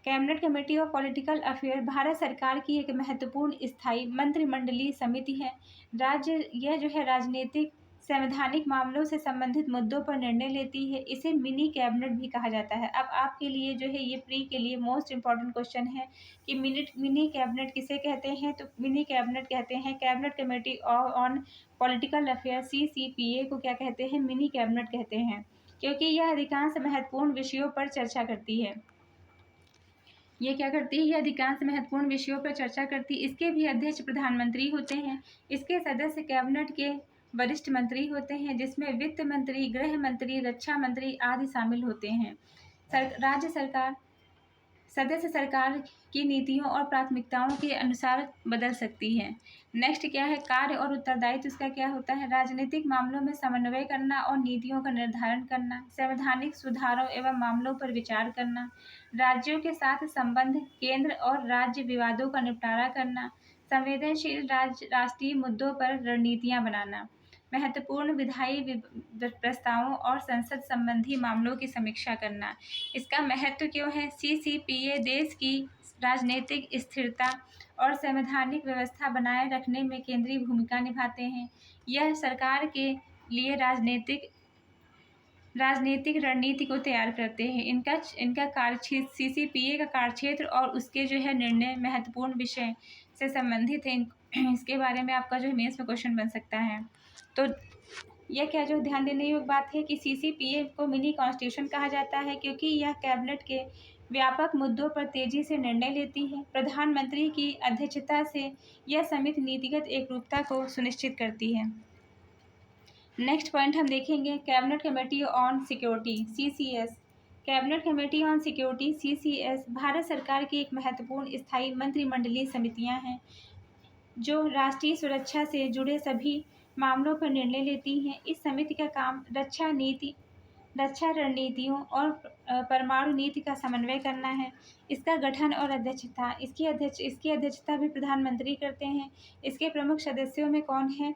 Cabinet committee of political affair Bharat सरकार की एक महत्वपूर्ण स्थायी मंत्रिमंडलीय समिति है। यह जो है राजनीतिक संवैधानिक मामलों से संबंधित मुद्दों पर निर्णय लेती है। इसे मिनी कैबिनेट भी कहा जाता है। अब आपके लिए जो है ये प्री के लिए मोस्ट इंपॉर्टेंट क्वेश्चन है कि मिनी कैबिनेट किसे कहते हैं, तो मिनी कैबिनेट कहते हैं cabinet committee on political affair CCPA को क्या कहते हैं, मिनी कैबिनेट कहते हैं, क्योंकि यह अधिकांश महत्वपूर्ण विषयों पर चर्चा करती है। ये क्या करती है, ये अधिकांश महत्वपूर्ण विषयों पर चर्चा करती है। इसके भी अध्यक्ष प्रधानमंत्री होते हैं। इसके सदस्य कैबिनेट के वरिष्ठ मंत्री होते हैं, जिसमें वित्त मंत्री, गृह मंत्री, रक्षा मंत्री आदि शामिल होते हैं। राज्य सरकार सदस्य सरकार की नीतियों और प्राथमिकताओं के अनुसार बदल सकती है। नेक्स्ट क्या है, कार्य और उत्तरदायित्व इसका क्या होता है, राजनीतिक मामलों में समन्वय करना और नीतियों का निर्धारण करना, संवैधानिक सुधारों एवं मामलों पर विचार करना, राज्यों के साथ संबंध, केंद्र और राज्य विवादों का निपटारा करना, संवेदनशील राष्ट्रीय मुद्दों पर रणनीतियां बनाना, महत्वपूर्ण विधायी प्रस्तावों और संसद संबंधी मामलों की समीक्षा करना। इसका महत्व क्यों है, सीसीपीए देश की राजनीतिक स्थिरता और संवैधानिक व्यवस्था बनाए रखने में केंद्रीय भूमिका निभाते हैं। यह सरकार के लिए राजनीतिक रणनीति को तैयार करते हैं। इनका कार्यक्षेत्र सीसीपीए का कार्यक्षेत्र और उसके जो है निर्णय महत्वपूर्ण विषय से संबंधित है। इसके बारे में आपका जो है मेंस में क्वेश्चन बन सकता है। तो यह क्या जो ध्यान देने योग्य बात है कि सीसीपीए को मिनी कॉन्स्टिट्यूशन कहा जाता है, क्योंकि यह कैबिनेट के व्यापक मुद्दों पर तेजी से निर्णय लेती है। प्रधानमंत्री की अध्यक्षता से यह समिति नीतिगत एकरूपता को सुनिश्चित करती है। नेक्स्ट पॉइंट हम देखेंगे cabinet committee on security (CCS). Cabinet committee on security (CCS) Bharat सरकार की एक महत्वपूर्ण स्थायी मंत्रिमंडलीय समितियां हैं जो राष्ट्रीय सुरक्षा से जुड़े सभी मामलों पर निर्णय लेती हैं। इस समिति का काम रक्षा रणनीतियों और परमाणु नीति का समन्वय करना है। इसका गठन और अध्यक्षता इसकी अध्यक्षता भी प्रधानमंत्री करते हैं। इसके प्रमुख सदस्यों में कौन है?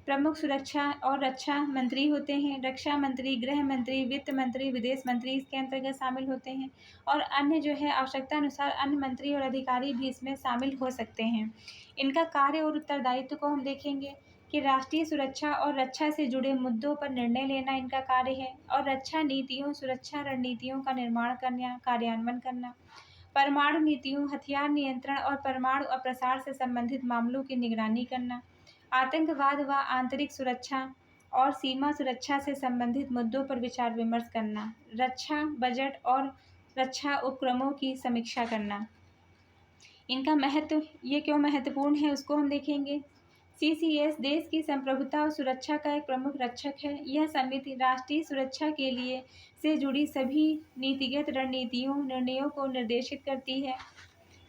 प्रमुख सुरक्षा और रक्षा मंत्री होते हैं। रक्षा मंत्री, गृह मंत्री, वित्त मंत्री, विदेश मंत्री इसके अंतर्गत शामिल होते हैं और अन्य जो है आवश्यकता अनुसार अन्य मंत्री और अधिकारी भी इसमें शामिल हो सकते हैं। इनका कार्य और उत्तरदायित्व को हम देखेंगे कि राष्ट्रीय सुरक्षा और रक्षा से जुड़े मुद्दों पर निर्णय लेना इनका कार्य है और रक्षा नीतियों, सुरक्षा रणनीतियों का निर्माण करना, कार्यान्वयन करना, परमाणु नीतियों, हथियार नियंत्रण और परमाणु अप्रसार से संबंधित मामलों की निगरानी करना, आतंकवाद व आंतरिक सुरक्षा और सीमा सुरक्षा से संबंधित मुद्दों पर विचार विमर्श करना, रक्षा बजट और रक्षा उपक्रमों की समीक्षा करना। इनका महत्व, ये क्यों महत्वपूर्ण है उसको हम देखेंगे। CCS देश की संप्रभुता और सुरक्षा का एक प्रमुख रक्षक है। यह समिति राष्ट्रीय सुरक्षा के लिए से जुड़ी सभी नीतिगत रणनीतियों निर्णयों को निर्देशित करती है।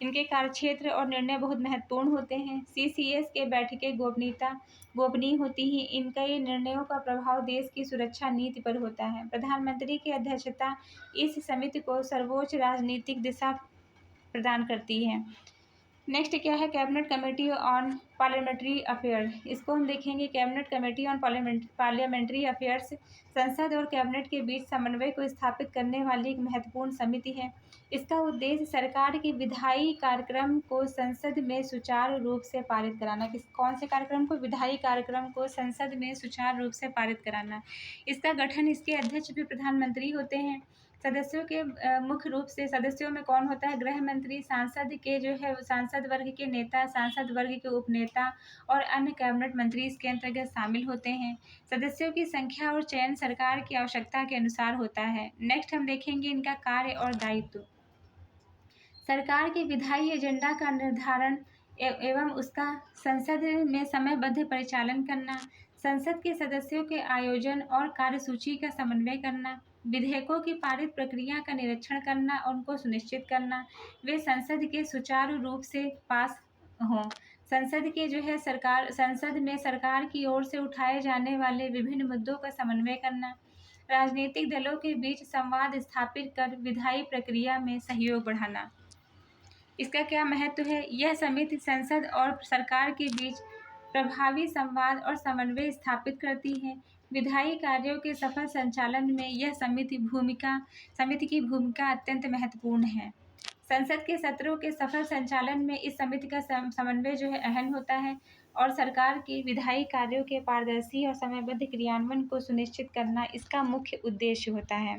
इनके कार्यक्षेत्र और निर्णय बहुत महत्वपूर्ण होते हैं। CCS के बैठकें गोपनीय होती हैं। इनके निर्णयों का प्रभाव देश की सुरक्षा नीति पर होता है। प्रधानमंत्री की अध्यक्षता इस समिति को सर्वोच्च राजनीतिक दिशा प्रदान करती है। नेक्स्ट क्या है? Cabinet committee on parliamentary affair. इसको हम देखेंगे। Cabinet committee on parliamentary affairs संसद और कैबिनेट के बीच समन्वय को स्थापित करने वाली एक महत्वपूर्ण समिति है। इसका उद्देश्य सरकार के विधायी कार्यक्रम को संसद में सुचारू रूप से पारित कराना। कौन से कार्यक्रम को? विधायी कार्यक्रम को संसद में सुचारू रूप से पारित कराना। इसका गठन, इसके अध्यक्ष भी प्रधानमंत्री होते हैं। सदस्यों के मुख्य रूप से सदस्यों में कौन होता है? गृह मंत्री, सांसद के जो है सांसद वर्ग के नेता, सांसद वर्ग के उपनेता और अन्य कैबिनेट मंत्री इसके अंतर्गत शामिल होते हैं। सदस्यों की संख्या और चयन सरकार की आवश्यकता के अनुसार होता है। नेक्स्ट हम देखेंगे इनका कार्य और दायित्व। सरकार के विधायी एजेंडा का निर्धारण एवं उसका संसद में समयबद्ध परिचालन करना, संसद के सदस्यों के आयोजन और कार्यसूची का समन्वय करना, विधेयकों की पारित प्रक्रिया का निरीक्षण करना और उनको सुनिश्चित करना वे संसद के सुचारू रूप से पास हों। संसद में सरकार की ओर से उठाए जाने वाले विभिन्न मुद्दों का समन्वय करना, राजनीतिक दलों के बीच संवाद स्थापित कर विधायी प्रक्रिया में सहयोग बढ़ाना। इसका क्या महत्व है? यह समिति संसद और सरकार के बीच प्रभावी संवाद और समन्वय स्थापित करती है। विधायी कार्यों के सफल संचालन में यह समिति की भूमिका अत्यंत महत्वपूर्ण है। संसद के सत्रों के सफल संचालन में इस समिति का समन्वय जो है अहम होता है और सरकार की विधायी कार्यों के पारदर्शी और समयबद्ध क्रियान्वयन को सुनिश्चित करना इसका मुख्य उद्देश्य होता है।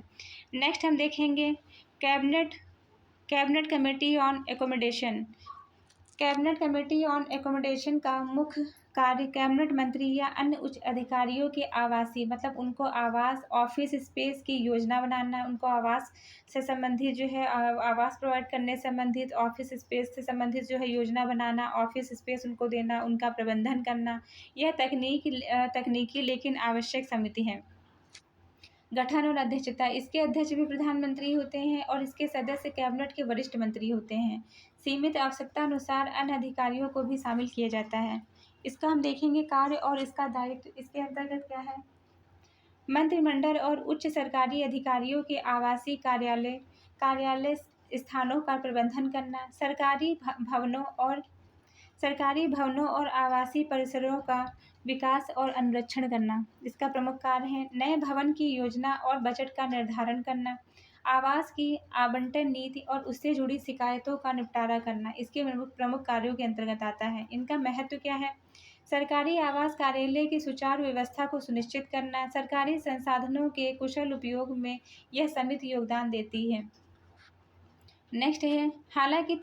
नेक्स्ट हम देखेंगे cabinet committee on accommodation. Cabinet committee on accommodation का मुख्य कार्य कैबिनेट मंत्री या अन्य उच्च अधिकारियों के आवासीय, मतलब उनको आवास, ऑफिस स्पेस की योजना बनाना, उनको आवास से संबंधित जो है आवास प्रोवाइड करने से संबंधित, ऑफिस स्पेस से संबंधित जो है योजना बनाना, ऑफिस स्पेस उनको देना, उनका प्रबंधन करना। यह तकनीकी लेकिन आवश्यक समिति है। गठन और अध्यक्षता, इसके अध्यक्ष भी प्रधानमंत्री होते हैं और इसके सदस्य कैबिनेट के वरिष्ठ मंत्री होते हैं। सीमित आवश्यकता अनुसार अन्य अधिकारियों को भी शामिल किया जाता है। इसका हम देखेंगे कार्य और इसका दायित्व। इसके अंतर्गत क्या है? मंत्रिमंडल और उच्च सरकारी अधिकारियों के आवासीय कार्यालय स्थानों का प्रबंधन करना, सरकारी भवनों और आवासीय परिसरों का विकास और अनुरक्षण करना इसका प्रमुख कार्य है। नए भवन की योजना और बजट का निर्धारण करना, आवास की आवंटन नीति और उससे जुड़ी शिकायतों का निपटारा करना इसके प्रमुख कार्यों के अंतर्गत आता है। इनका महत्व क्या है? सरकारी आवास कार्यालय की सुचारू व्यवस्था को सुनिश्चित करना, सरकारी संसाधनों के कुशल उपयोग में यह समिति योगदान देती है। नेक्स्ट है हालांकि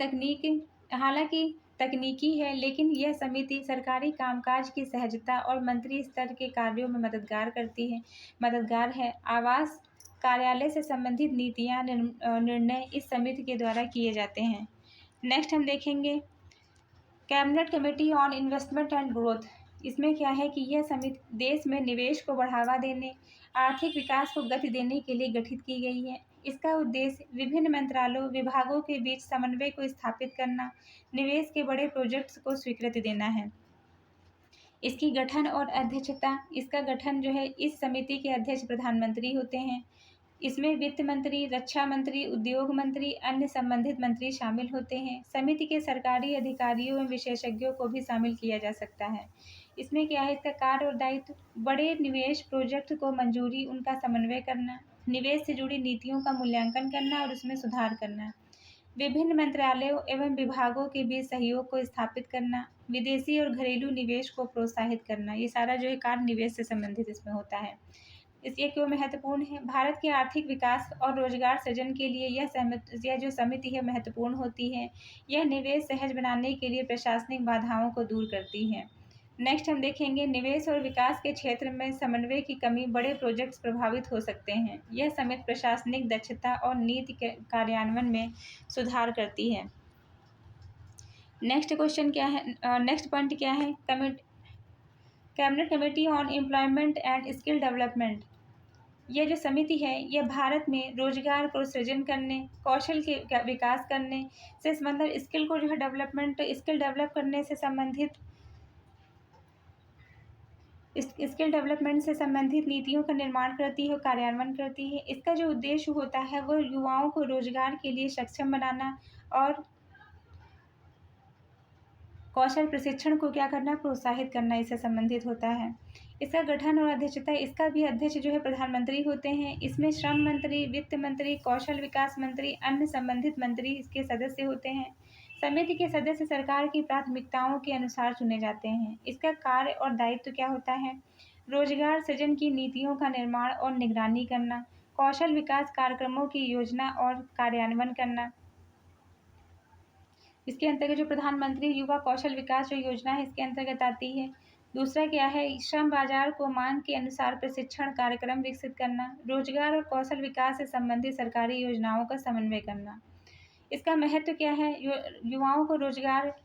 तकनीकी है, लेकिन यह समिति सरकारी कामकाज की सहजता और मंत्री स्तर के कार्यों में मददगार है। कार्यालय से संबंधित नीतियाँ निर्णय इस समिति के द्वारा किए जाते हैं। नेक्स्ट हम देखेंगे cabinet committee on investment and growth. इसमें क्या है कि यह समिति देश में निवेश को बढ़ावा देने, आर्थिक विकास को गति देने के लिए गठित की गई है। इसका उद्देश्य विभिन्न मंत्रालयों विभागों के बीच समन्वय को स्थापित करना, निवेश के बड़े प्रोजेक्ट्स को स्वीकृति देना है। इसकी गठन और अध्यक्षता, इसका गठन जो है इस समिति के अध्यक्ष प्रधानमंत्री होते हैं। इसमें वित्त मंत्री, रक्षा मंत्री, उद्योग मंत्री, अन्य संबंधित मंत्री शामिल होते हैं। समिति के सरकारी अधिकारियों एवं विशेषज्ञों को भी शामिल किया जा सकता है। इसमें क्या है, इसका कार्य और दायित्व बड़े निवेश प्रोजेक्ट को मंजूरी, उनका समन्वय करना, निवेश से जुड़ी नीतियों का मूल्यांकन करना और उसमें सुधार करना, विभिन्न मंत्रालयों एवं विभागों के बीच सहयोग को स्थापित करना, विदेशी और घरेलू निवेश को प्रोत्साहित करना। ये सारा जो है कार्य निवेश से संबंधित इसमें होता है। इसलिए क्यों महत्वपूर्ण है? भारत के आर्थिक विकास और रोजगार सृजन के लिए यह जो समिति है महत्वपूर्ण होती है। यह निवेश सहज बनाने के लिए प्रशासनिक बाधाओं को दूर करती है। नेक्स्ट हम देखेंगे निवेश और विकास के क्षेत्र में समन्वय की कमी, बड़े प्रोजेक्ट्स प्रभावित हो सकते हैं। यह समिति प्रशासनिक दक्षता और नीति के कार्यान्वयन में सुधार करती है। नेक्स्ट क्वेश्चन क्या है, नेक्स्ट पॉइंट क्या है? Cabinet committee on employment and skill development. यह जो समिति है यह भारत में रोजगार को सृजन करने, कौशल के विकास करने से मतलब स्किल को जो है स्किल डेवलप करने से संबंधित स्किल डेवलपमेंट से संबंधित नीतियों का निर्माण करती है और कार्यान्वयन करती है। इसका जो उद्देश्य होता है वो युवाओं को रोजगार के लिए सक्षम बनाना और कौशल प्रशिक्षण को क्या करना, प्रोत्साहित करना, इससे संबंधित होता है। इसका गठन और अध्यक्षता, इसका भी अध्यक्ष जो है प्रधानमंत्री होते हैं। इसमें श्रम मंत्री, वित्त मंत्री, कौशल विकास मंत्री, अन्य संबंधित मंत्री इसके सदस्य होते हैं। समिति के सदस्य सरकार की प्राथमिकताओं के अनुसार चुने जाते हैं। इसका कार्य और दायित्व क्या होता है? रोजगार सृजन की नीतियों का निर्माण और निगरानी करना, कौशल विकास कार्यक्रमों की योजना और कार्यान्वयन करना। इसके अंतर्गत जो प्रधानमंत्री युवा कौशल विकास जो योजना है इसके अंतर्गत आती है। दूसरा क्या है, श्रम बाजार को मांग के अनुसार प्रशिक्षण कार्यक्रम विकसित करना, रोजगार और कौशल विकास से संबंधित सरकारी योजनाओं का समन्वय करना। इसका महत्व क्या है? युवाओं को रोजगार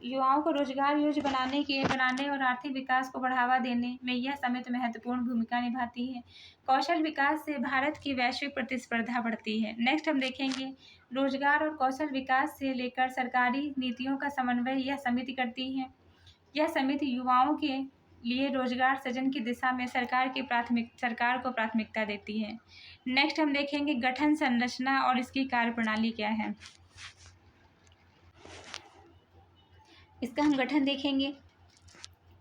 योग्य बनाने और आर्थिक विकास को बढ़ावा देने में यह समिति महत्वपूर्ण भूमिका निभाती है। कौशल विकास से भारत की वैश्विक प्रतिस्पर्धा बढ़ती है। नेक्स्ट हम देखेंगे रोजगार और कौशल विकास से लेकर सरकारी नीतियों का समन्वय यह समिति करती है। यह समिति युवाओं के लिए रोजगार सृजन की दिशा में सरकार को प्राथमिकता देती है। नेक्स्ट हम देखेंगे गठन संरचना और इसकी कार्यप्रणाली क्या है। इसका हम गठन देखेंगे।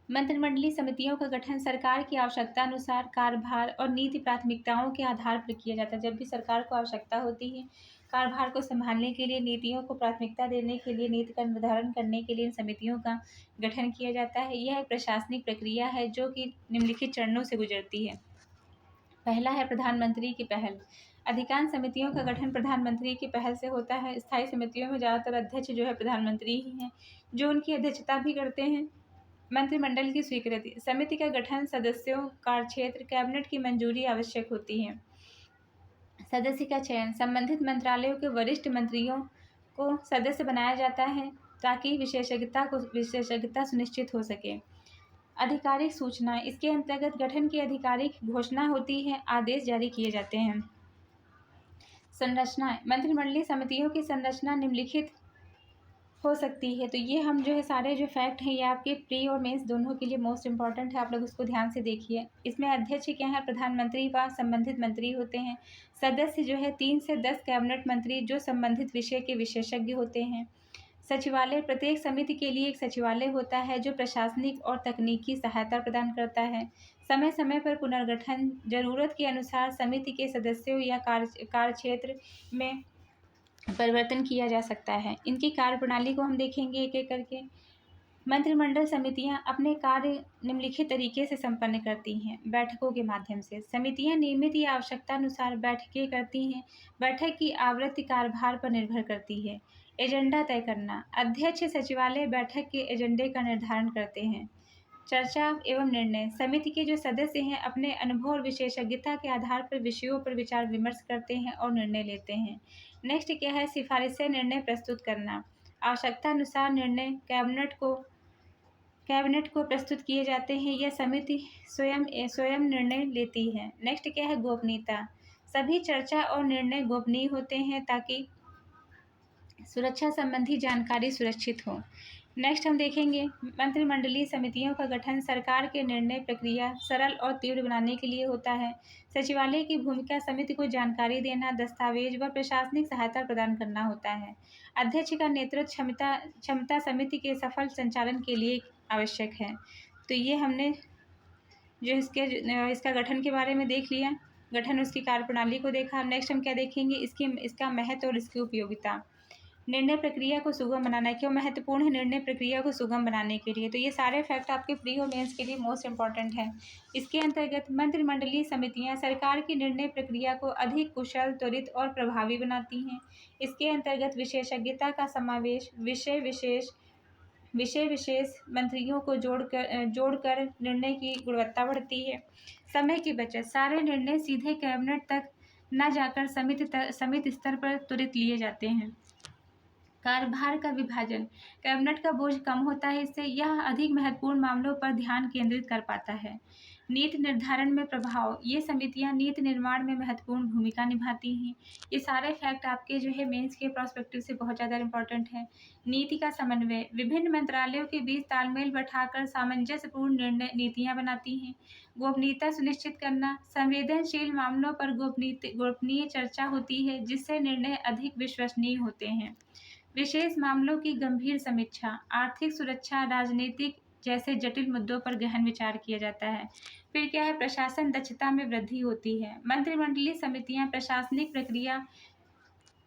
मंत्रिमंडलीय समितियों का गठन सरकार की आवश्यकता अनुसार कार्यभार और नीति प्राथमिकताओं के आधार पर किया जाता है। जब भी सरकार को आवश्यकता होती है कार्यभार को संभालने के लिए, नीतियों को प्राथमिकता देने के लिए, नीति का निर्धारण करने के लिए इन समितियों का गठन किया जाता है। यह एक प्रशासनिक प्रक्रिया है जो कि निम्नलिखित चरणों से गुजरती है। पहला है प्रधानमंत्री की पहल। अधिकांश समितियों का गठन प्रधानमंत्री की पहल से होता है। स्थायी समितियों में ज़्यादातर अध्यक्ष जो है प्रधानमंत्री ही हैं, जो उनकी अध्यक्षता भी करते हैं। मंत्रिमंडल की स्वीकृति, समिति का गठन, सदस्यों, कार्यक्षेत्र, कैबिनेट की मंजूरी आवश्यक होती है। सदस्य का चयन, संबंधित मंत्रालयों के वरिष्ठ मंत्रियों को सदस्य बनाया जाता है ताकि विशेषज्ञता सुनिश्चित हो सके। आधिकारिक सूचना, इसके अंतर्गत गठन की आधिकारिक घोषणा होती है, आदेश जारी किए जाते हैं। संरचना, मंत्रिमंडलीय समितियों की संरचना निम्नलिखित हो सकती है। तो ये हम जो है सारे जो फैक्ट हैं ये आपके प्री और मेंस दोनों के लिए मोस्ट इंपॉर्टेंट है, आप लोग उसको ध्यान से देखिए। इसमें अध्यक्ष क्या है, प्रधानमंत्री व संबंधित मंत्री होते हैं। सदस्य जो है 3 से 10 कैबिनेट मंत्री जो संबंधित विषय के विशेषज्ञ होते हैं। सचिवालय, प्रत्येक समिति के लिए एक सचिवालय होता है जो प्रशासनिक और तकनीकी सहायता प्रदान करता है। समय समय पर पुनर्गठन, जरूरत के अनुसार समिति के सदस्यों या कार्यक्षेत्र में परिवर्तन किया जा सकता है। इनकी कार्यप्रणाली को हम देखेंगे एक एक करके। मंत्रिमंडल समितियां अपने कार्य निम्नलिखित तरीके से संपन्न करती हैं। बैठकों के माध्यम से समितियां नियमित या आवश्यकता अनुसार बैठकें करती हैं। बैठक की आवृत्ति कार्यभार पर निर्भर करती है। एजेंडा तय करना, अध्यक्ष सचिवालय बैठक के एजेंडे का निर्धारण करते हैं। चर्चा एवं निर्णय। समिति के जो सदस्य हैं अपने अनुभव और विशेषज्ञता के आधार पर विषयों पर विचार विमर्श करते हैं और निर्णय लेते हैं। नेक्स्ट क्या है, सिफारिशें निर्णय प्रस्तुत करना। आवश्यकता अनुसार निर्णय कैबिनेट को प्रस्तुत किए जाते हैं। यह समिति स्वयं निर्णय लेती है। नेक्स्ट क्या है, गोपनीयता। सभी चर्चा और निर्णय गोपनीय होते हैं ताकि सुरक्षा संबंधी जानकारी सुरक्षित हो। नेक्स्ट हम देखेंगे मंत्रिमंडलीय समितियों का गठन सरकार के निर्णय प्रक्रिया सरल और तीव्र बनाने के लिए होता है। सचिवालय की भूमिका समिति को जानकारी देना, दस्तावेज व प्रशासनिक सहायता प्रदान करना होता है। अध्यक्ष का नेतृत्व क्षमता समिति के सफल संचालन के लिए आवश्यक है। तो ये हमने जो इसका गठन के बारे में देख लिया, गठन उसकी कार्यप्रणाली को देखा। नेक्स्ट हम क्या देखेंगे, इसका महत्व और इसकी उपयोगिता। निर्णय प्रक्रिया को सुगम बनाना, क्यों महत्वपूर्ण है निर्णय प्रक्रिया को सुगम बनाने के लिए। तो ये सारे फैक्ट आपके प्री और मेंस के लिए मोस्ट इंपॉर्टेंट हैं। इसके अंतर्गत मंत्रिमंडलीय समितियां सरकार की निर्णय प्रक्रिया को अधिक कुशल, त्वरित और प्रभावी बनाती हैं। इसके अंतर्गत विशेषज्ञता का समावेश, विषय विशेष मंत्रियों को जोड़कर निर्णय की गुणवत्ता बढ़ती है। समय की बचत, सारे निर्णय सीधे कैबिनेट तक न जाकर समिति स्तर पर त्वरित लिए जाते हैं। कार्यभार का विभाजन, कैबिनेट का बोझ कम होता है, इससे यह अधिक महत्वपूर्ण मामलों पर ध्यान केंद्रित कर पाता है। नीति निर्धारण में प्रभाव, ये समितियां नीति निर्माण में महत्वपूर्ण भूमिका निभाती हैं। ये सारे फैक्ट आपके जो है मेंस के पर्सपेक्टिव से बहुत ज़्यादा इंपॉर्टेंट है। नीति का समन्वय, विभिन्न मंत्रालयों के बीच तालमेल बैठाकर सामंजस्यपूर्ण नीतियाँ बनाती हैं। गोपनीयता सुनिश्चित करना, संवेदनशील मामलों पर गोपनीय चर्चा होती है जिससे निर्णय अधिक विश्वसनीय होते हैं। विशेष मामलों की गंभीर समीक्षा, आर्थिक सुरक्षा, राजनीतिक जैसे जटिल मुद्दों पर गहन विचार किया जाता है। फिर क्या है, प्रशासन दक्षता में वृद्धि होती है। मंत्रिमंडलीय समितियां प्रशासनिक प्रक्रिया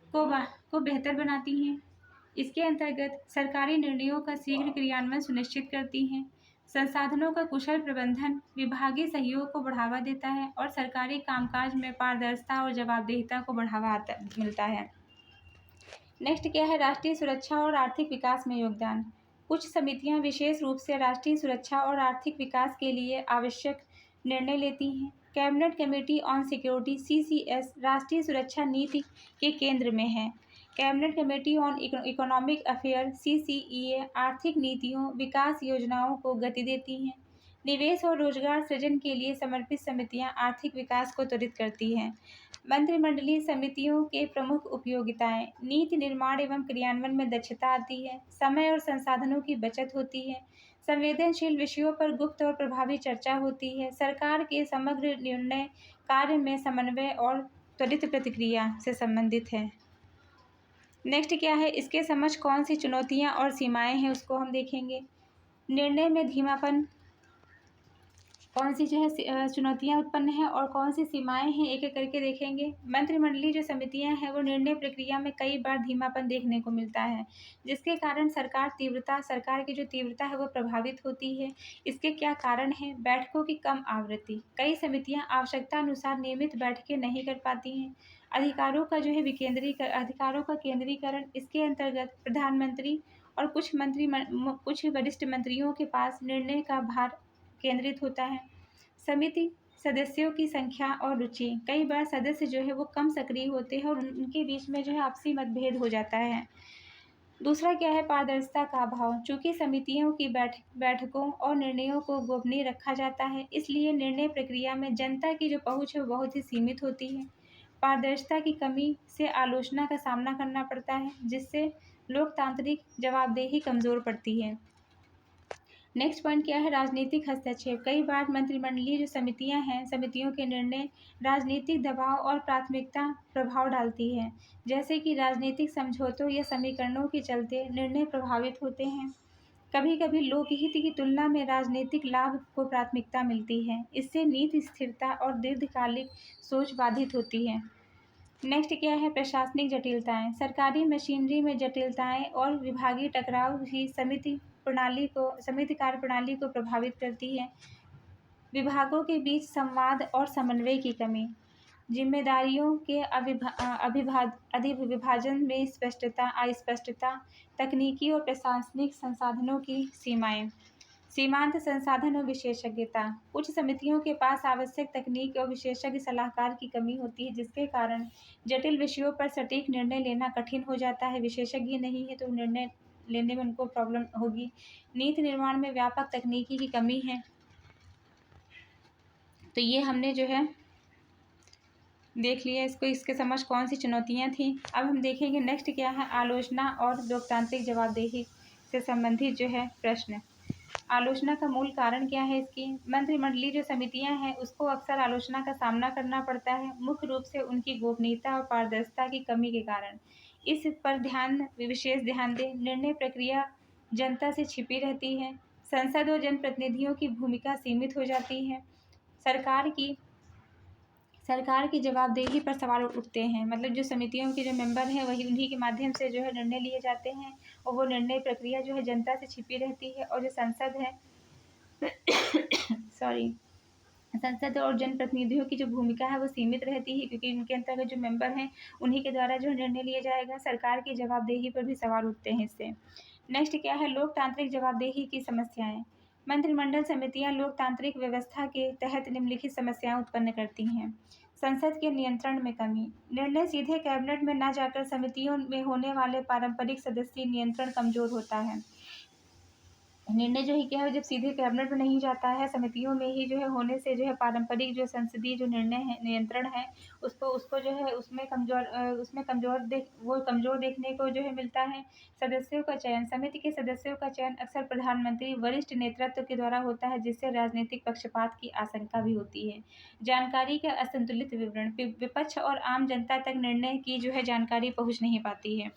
को बेहतर बनाती हैं। इसके अंतर्गत सरकारी निर्णयों का शीघ्र क्रियान्वयन सुनिश्चित करती हैं। संसाधनों का कुशल प्रबंधन विभागीय सहयोग को बढ़ावा देता है और सरकारी कामकाज में पारदर्शिता और जवाबदेहिता को बढ़ावा मिलता है। नेक्स्ट क्या है, राष्ट्रीय सुरक्षा और आर्थिक विकास में योगदान। कुछ समितियां विशेष रूप से राष्ट्रीय सुरक्षा और आर्थिक विकास के लिए आवश्यक निर्णय लेती हैं। Cabinet committee on security (CCS) राष्ट्रीय सुरक्षा नीति के केंद्र में है। Cabinet committee on economic affair (CCEA) आर्थिक नीतियों, विकास योजनाओं को गति देती हैं। निवेश और रोजगार सृजन के लिए समर्पित समितियां आर्थिक विकास को त्वरित करती हैं। मंत्रिमंडलीय समितियों के प्रमुख उपयोगिताएं, नीति निर्माण एवं क्रियान्वयन में दक्षता आती है, समय और संसाधनों की बचत होती है, संवेदनशील विषयों पर गुप्त और प्रभावी चर्चा होती है, सरकार के समग्र निर्णय कार्य में समन्वय और त्वरित प्रतिक्रिया से संबंधित है। नेक्स्ट क्या है, इसके समक्ष कौन सी चुनौतियां और सीमाएं हैं उसको हम देखेंगे। निर्णय में धीमापन, कौन सी जो है चुनौतियां उत्पन्न हैं और कौन सी सीमाएं हैं, एक एक करके देखेंगे। मंत्रिमंडलीय जो समितियां हैं वो निर्णय प्रक्रिया में कई बार धीमापन देखने को मिलता है, जिसके कारण सरकार की जो तीव्रता है वो प्रभावित होती है। इसके क्या कारण हैं, बैठकों की कम आवृत्ति, कई समितियां आवश्यकता अनुसार नियमित बैठकें नहीं कर पाती हैं। अधिकारों का केंद्रीकरण, इसके अंतर्गत प्रधानमंत्री और कुछ वरिष्ठ मंत्रियों के पास निर्णय का भार केंद्रित होता है। समिति सदस्यों की संख्या और रुचि, कई बार सदस्य जो है वो कम सक्रिय होते हैं और उनके बीच में जो है आपसी मतभेद हो जाता है। दूसरा क्या है, पारदर्शिता का अभाव। चूंकि समितियों की बैठकों और निर्णयों को गोपनीय रखा जाता है, इसलिए निर्णय प्रक्रिया में जनता की जो पहुंच है वो बहुत ही सीमित होती है। पारदर्शिता की कमी से आलोचना का सामना करना पड़ता है, जिससे लोकतांत्रिक जवाबदेही कमजोर पड़ती है। नेक्स्ट पॉइंट क्या है, राजनीतिक हस्तक्षेप। कई बार मंत्रिमंडलीय जो समितियां हैं, समितियों के निर्णय राजनीतिक दबाव और प्राथमिकता प्रभाव डालती है, जैसे कि राजनीतिक समझौतों या समीकरणों के चलते निर्णय प्रभावित होते हैं। कभी कभी लोकहित की तुलना में राजनीतिक लाभ को प्राथमिकता मिलती है, इससे नीति स्थिरता और दीर्घकालिक सोच बाधित होती है। नेक्स्ट क्या है, प्रशासनिक जटिलताएं। सरकारी मशीनरी में जटिलताएं और विभागीय टकराव भी समिति कार्यप्रणाली को प्रभावित करती है। विभागों के बीच संवाद और समन्वय की कमी, जिम्मेदारियों के अधिविभाजन में अस्पष्टता, तकनीकी और प्रशासनिक संसाधनों की सीमाएं। सीमांत संसाधन और विशेषज्ञता। कुछ समितियों के पास आवश्यक तकनीक और विशेषज्ञ सलाहकार की कमी होती है, जिसके कारण जटिल विषयों पर सटीक निर्णय लेना कठिन हो जाता है। विशेषज्ञ नहीं है तो निर्णय लेने में उनको प्रॉब्लम होगी। नीति निर्माण में व्यापक तकनीकी की कमी है। तो ये हमने जो है देख लिया इसको, इसके समझ कौन सी चुनौतियां थी। अब हम देखेंगे नेक्स्ट क्या है, आलोचना और लोकतांत्रिक जवाबदेही से संबंधित जो है प्रश्न। आलोचना का मूल कारण क्या है इसकी? मंत्रिमंडलीय जो समितियां हैं उसको अक्सर आलोचना का सामना करना पड़ता है, मुख्य रूप से उनकी गोपनीयता और पारदर्शिता की कमी के कारण। इस पर विशेष ध्यान दें। निर्णय प्रक्रिया जनता से छिपी रहती है। संसद और जनप्रतिनिधियों की भूमिका सीमित हो जाती है। सरकार की जवाबदेही पर सवाल उठते हैं। मतलब जो समितियों के जो मेंबर हैं वही उन्हीं के माध्यम से जो है निर्णय लिए जाते हैं, और वो निर्णय प्रक्रिया जो है जनता से छिपी रहती है। और जो संसद है संसद और जनप्रतिनिधियों की जो भूमिका है वो सीमित रहती है, क्योंकि उनके अंतर्गत जो मेंबर हैं उन्हीं के द्वारा जो निर्णय लिया जाएगा। सरकार की जवाबदेही पर भी सवाल उठते हैं इससे। नेक्स्ट क्या है, लोकतांत्रिक जवाबदेही की समस्याएं। मंत्रिमंडल समितियां लोकतांत्रिक व्यवस्था के तहत निम्नलिखित समस्याएं उत्पन्न करती हैं। संसद के नियंत्रण में कमी। निर्णय सीधे कैबिनेट में न जाकर समितियों में होने वाले पारंपरिक सदस्यीय नियंत्रण कमजोर होता है। निर्णय जो है क्या है, जब सीधे कैबिनेट में नहीं जाता है, समितियों में ही जो है होने से जो है पारंपरिक जो संसदीय जो निर्णय है, नियंत्रण है, उसको जो है उसमें कमजोर देखने को जो है मिलता है। सदस्यों का चयन। समिति के सदस्यों का चयन अक्सर प्रधानमंत्री वरिष्ठ नेतृत्व के द्वारा होता है, जिससे राजनीतिक पक्षपात की आशंका भी होती है। जानकारी का असंतुलित विवरण। विपक्ष और आम जनता तक निर्णय की जो है जानकारी पहुँच नहीं पाती है।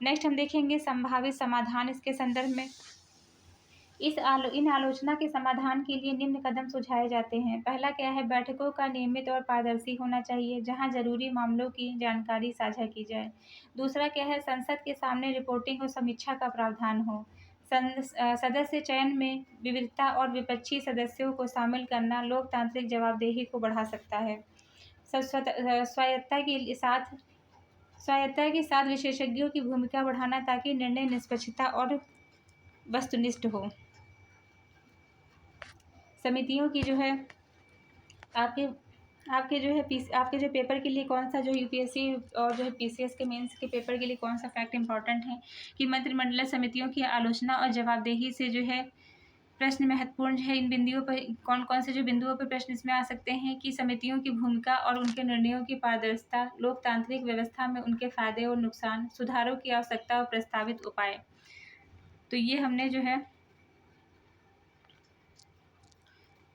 नेक्स्ट हम देखेंगे संभावित समाधान इसके संदर्भ में। इन आलोचना के समाधान के लिए निम्न कदम सुझाए जाते हैं। पहला क्या है, बैठकों का नियमित और पारदर्शी होना चाहिए, जहां जरूरी मामलों की जानकारी साझा की जाए। दूसरा क्या है, संसद के सामने रिपोर्टिंग और समीक्षा का प्रावधान हो। सदस्य चयन में विविधता और विपक्षी सदस्यों को शामिल करना लोकतांत्रिक जवाबदेही को बढ़ा सकता है। स्वायत्तता के साथ विशेषज्ञों की भूमिका बढ़ाना, ताकि निर्णय निष्पक्षता और वस्तुनिष्ठ हो। समितियों की जो है आपके जो पेपर के लिए कौन सा जो यूपीएससी और जो है पीसीएस के मेंस के पेपर के लिए कौन सा फैक्ट इंपॉर्टेंट है कि मंत्रिमंडलीय समितियों की आलोचना और जवाबदेही से जो है प्रश्न महत्वपूर्ण है। इन बिंदुओं पर कौन से जो बिंदुओं पर प्रश्न इसमें आ सकते हैं कि समितियों की भूमिका और उनके निर्णयों की पारदर्शिता, लोकतांत्रिक व्यवस्था में उनके फायदे और नुकसान, सुधारों की आवश्यकता और प्रस्तावित उपाय। तो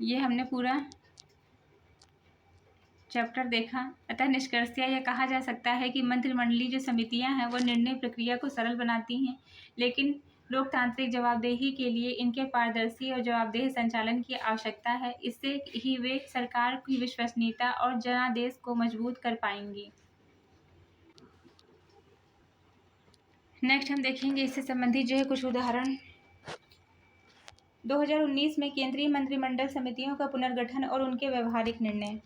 ये हमने पूरा चैप्टर देखा। अतः निष्कर्षतः यह कहा जा सकता है कि मंत्रिमंडलीय जो समितियां हैं वो निर्णय प्रक्रिया को सरल बनाती हैं, लेकिन लोकतांत्रिक जवाबदेही के लिए इनके पारदर्शी और जवाबदेह संचालन की आवश्यकता है। इससे ही वे सरकार की विश्वसनीयता और जनादेश को मजबूत कर पाएंगी। नेक्स्ट हम देखेंगे इससे संबंधित जो है कुछ उदाहरण। 2019 में केंद्रीय मंत्रिमंडल समितियों का पुनर्गठन और उनके व्यवहारिक निर्णय।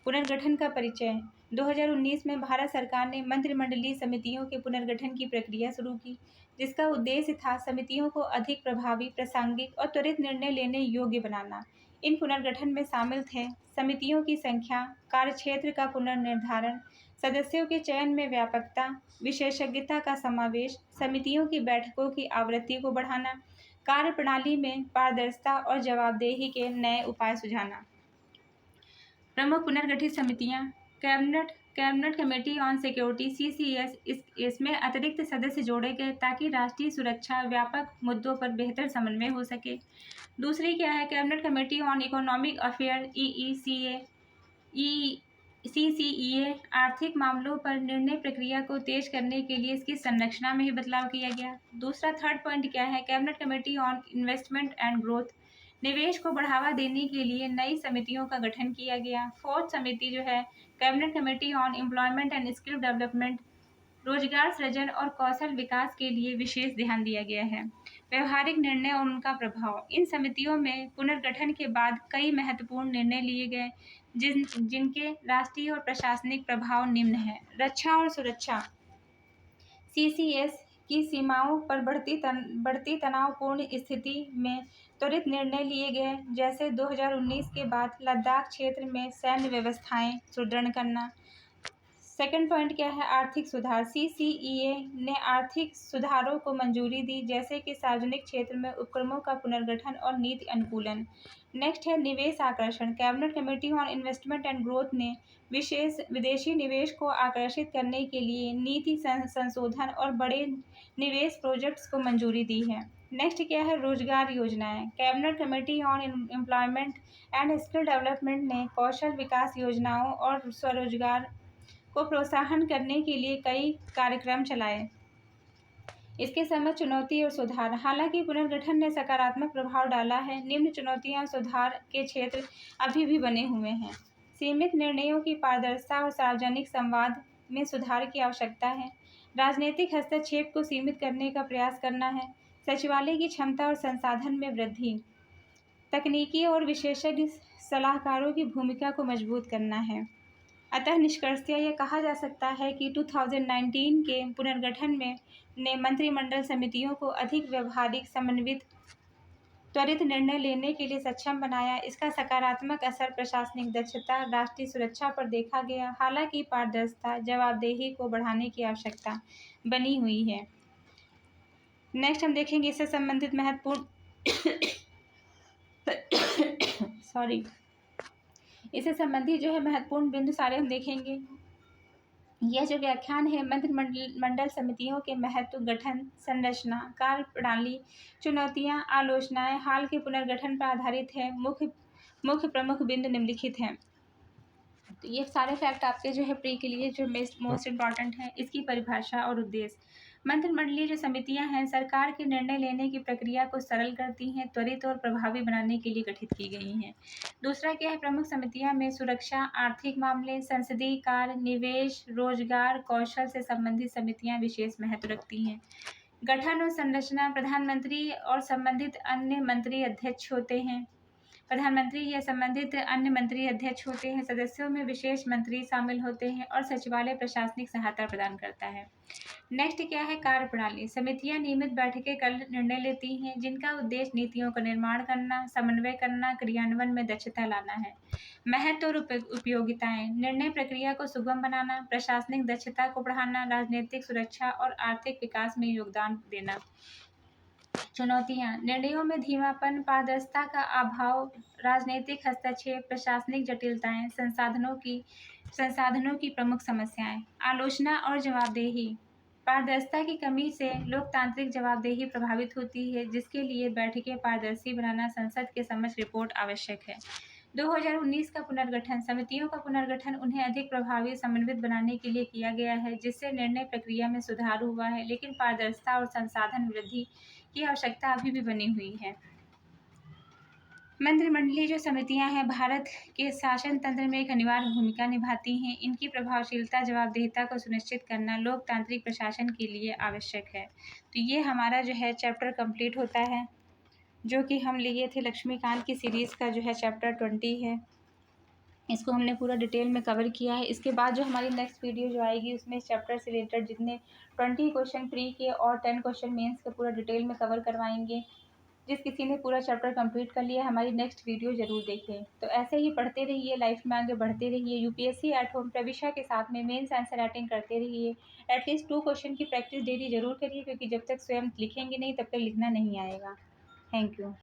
पुनर्गठन का परिचय। 2019 में भारत सरकार ने मंत्रिमंडलीय समितियों के पुनर्गठन की प्रक्रिया शुरू की, जिसका उद्देश्य था समितियों को अधिक प्रभावी, प्रासंगिक और त्वरित निर्णय लेने योग्य बनाना। इन पुनर्गठन में शामिल थे समितियों की संख्या, कार्यक्षेत्र का पुनर्निर्धारण, सदस्यों के चयन में व्यापकता, विशेषज्ञता का समावेश, समितियों की बैठकों की आवृत्ति को बढ़ाना, कार्यप्रणाली में पारदर्शिता और जवाबदेही के नए उपाय सुझाना। प्रमुख पुनर्गठित समितियां। Cabinet committee on security (CCS). इसमें अतिरिक्त सदस्य जोड़े गए ताकि राष्ट्रीय सुरक्षा व्यापक मुद्दों पर बेहतर समन्वय हो सके। दूसरी क्या है, cabinet committee on economic affair CCEA। आर्थिक मामलों पर निर्णय प्रक्रिया को तेज करने के लिए इसकी संरचना में ही बदलाव किया गया। दूसरा थर्ड पॉइंट क्या है, cabinet committee on investment and growth. निवेश को बढ़ावा देने के लिए नई समितियों का गठन किया गया। फोर्थ समिति जो है, cabinet committee on employment and skill development. रोजगार सृजन और कौशल विकास के लिए विशेष ध्यान दिया गया है। व्यवहारिक निर्णय और उनका प्रभाव। इन समितियों में पुनर्गठन के बाद कई महत्वपूर्ण निर्णय लिए गए, जिनके राष्ट्रीय और प्रशासनिक प्रभाव निम्न है। रक्षा और सुरक्षा। CCS की सीमाओं पर बढ़ती तनावपूर्ण स्थिति में त्वरित निर्णय लिए गए, जैसे 2019 के बाद लद्दाख क्षेत्र में सैन्य व्यवस्थाएं सुदृढ़ करना। सेकंड पॉइंट क्या है? आर्थिक सुधार। CCEA ने आर्थिक सुधारों को मंजूरी दी, जैसे कि सार्वजनिक क्षेत्र में उपक्रमों का पुनर्गठन और नीति अनुकूलन। नेक्स्ट है निवेश आकर्षण। Cabinet committee on investment and growth ने विशेष विदेशी निवेश को आकर्षित करने के लिए नीति संशोधन और बड़े निवेश प्रोजेक्ट्स को मंजूरी दी है। नेक्स्ट क्या है? रोजगार योजनाएं। Cabinet committee on employment and skill development ने कौशल विकास योजनाओं और स्वरोजगार को प्रोत्साहन करने के लिए कई कार्यक्रम चलाए। इसके समझ चुनौती और सुधार। हालांकि पुनर्गठन ने सकारात्मक प्रभाव डाला है, निम्न चुनौतियां सुधार के क्षेत्र अभी भी बने हुए हैं। सीमित निर्णयों की पारदर्शिता और सार्वजनिक संवाद में सुधार की आवश्यकता है। राजनीतिक हस्तक्षेप को सीमित करने का प्रयास करना है। सचिवालय की क्षमता और संसाधन में वृद्धि। तकनीकी और विशेषज्ञ सलाहकारों की भूमिका को मजबूत करना है। अतः निष्कर्षतः यह कहा जा सकता है कि 2019 के पुनर्गठन ने मंत्रिमंडल समितियों को अधिक व्यवहारिक, समन्वित, त्वरित निर्णय लेने के लिए सक्षम बनाया। इसका सकारात्मक असर प्रशासनिक दक्षता, राष्ट्रीय सुरक्षा पर देखा गया। हालांकि पारदर्शिता, जवाबदेही को बढ़ाने की आवश्यकता बनी हुई है। नेक्स्ट हम देखेंगे इससे संबंधित महत्वपूर्ण इससे संबंधित जो है महत्वपूर्ण बिंदु सारे हम देखेंगे। यह जो व्याख्यान है मंत्रिमंडल समितियों के महत्व, गठन, संरचना, कार्यप्रणाली, चुनौतियां, आलोचनाएं, हाल के पुनर्गठन पर आधारित है। मुख्य प्रमुख बिंदु निम्नलिखित हैं। तो ये सारे फैक्ट आपके जो है प्री के लिए जो मोस्ट इम्पॉर्टेंट है। इसकी परिभाषा और उद्देश्य। मंत्रिमंडलीय जो समितियां हैं सरकार के निर्णय लेने की प्रक्रिया को सरल करती हैं, त्वरित और प्रभावी बनाने के लिए गठित की गई हैं। दूसरा क्या है? प्रमुख समितियां में सुरक्षा, आर्थिक मामले, संसदीय कार्य, निवेश, रोजगार, कौशल से संबंधित समितियां विशेष महत्व रखती हैं। गठन और संरचना। प्रधानमंत्री और संबंधित अन्य मंत्री अध्यक्ष होते हैं। प्रधानमंत्री या संबंधित अन्य मंत्री अध्यक्ष होते हैं। सदस्यों में विशेष मंत्री शामिल होते हैं और सचिवालय प्रशासनिक सहायता प्रदान करता है। नेक्स्ट क्या है? कार्यप्रणाली। समितियां नियमित बैठकें कर निर्णय लेती हैं, जिनका उद्देश्य नीतियों का निर्माण करना, समन्वय करना, क्रियान्वयन में दक्षता लाना है। महत्व और उपयोगिताएं। निर्णय प्रक्रिया को सुगम बनाना, प्रशासनिक दक्षता को बढ़ाना, राजनीतिक सुरक्षा और आर्थिक विकास में योगदान देना। चुनौतियां। निर्णयों में धीमापन, पारदर्शिता का अभाव, राजनीतिक हस्तक्षेप, प्रशासनिक जटिलताएं, संसाधनों की प्रमुख समस्याएं। आलोचना और जवाबदेही। पारदर्शिता की कमी से लोकतांत्रिक जवाबदेही प्रभावित होती है, जिसके लिए बैठकें पारदर्शी बनाना संसद के समक्ष रिपोर्ट आवश्यक है। 2019 का पुनर्गठन। समितियों का पुनर्गठन उन्हें अधिक प्रभावी, समन्वित बनाने के लिए किया गया है, जिससे निर्णय प्रक्रिया में सुधार हुआ है, लेकिन पारदर्शिता और संसाधन वृद्धि की आवश्यकता अभी भी बनी हुई है। मंत्रिमंडलीय जो समितियां हैं भारत के शासन तंत्र में एक अनिवार्य भूमिका निभाती हैं। इनकी प्रभावशीलता, जवाबदेहिता को सुनिश्चित करना लोकतांत्रिक प्रशासन के लिए आवश्यक है। तो ये हमारा जो है चैप्टर कंप्लीट होता है, जो कि हम लिए थे लक्ष्मीकांत की सीरीज़ का जो है चैप्टर 20 है। इसको हमने पूरा डिटेल में कवर किया है। इसके बाद जो हमारी नेक्स्ट वीडियो जो आएगी उसमें इस चैप्टर से रिलेटेड जितने 20 क्वेश्चन प्री के और 10 क्वेश्चन मेंस का पूरा डिटेल में कवर करवाएंगे। जिस किसी ने पूरा चैप्टर कंप्लीट कर लिया हमारी नेक्स्ट वीडियो जरूर देखें। तो ऐसे ही पढ़ते रहिए, लाइफ में आगे बढ़ते रहिए। UPSC एट होम प्रविशा के साथ में मेंस आंसर राइटिंग करते रहिए। एटलीस्ट 2 क्वेश्चन की प्रैक्टिस डेली जरूर करिए, क्योंकि जब तक स्वयं लिखेंगे नहीं तब तक लिखना नहीं आएगा। Thank you.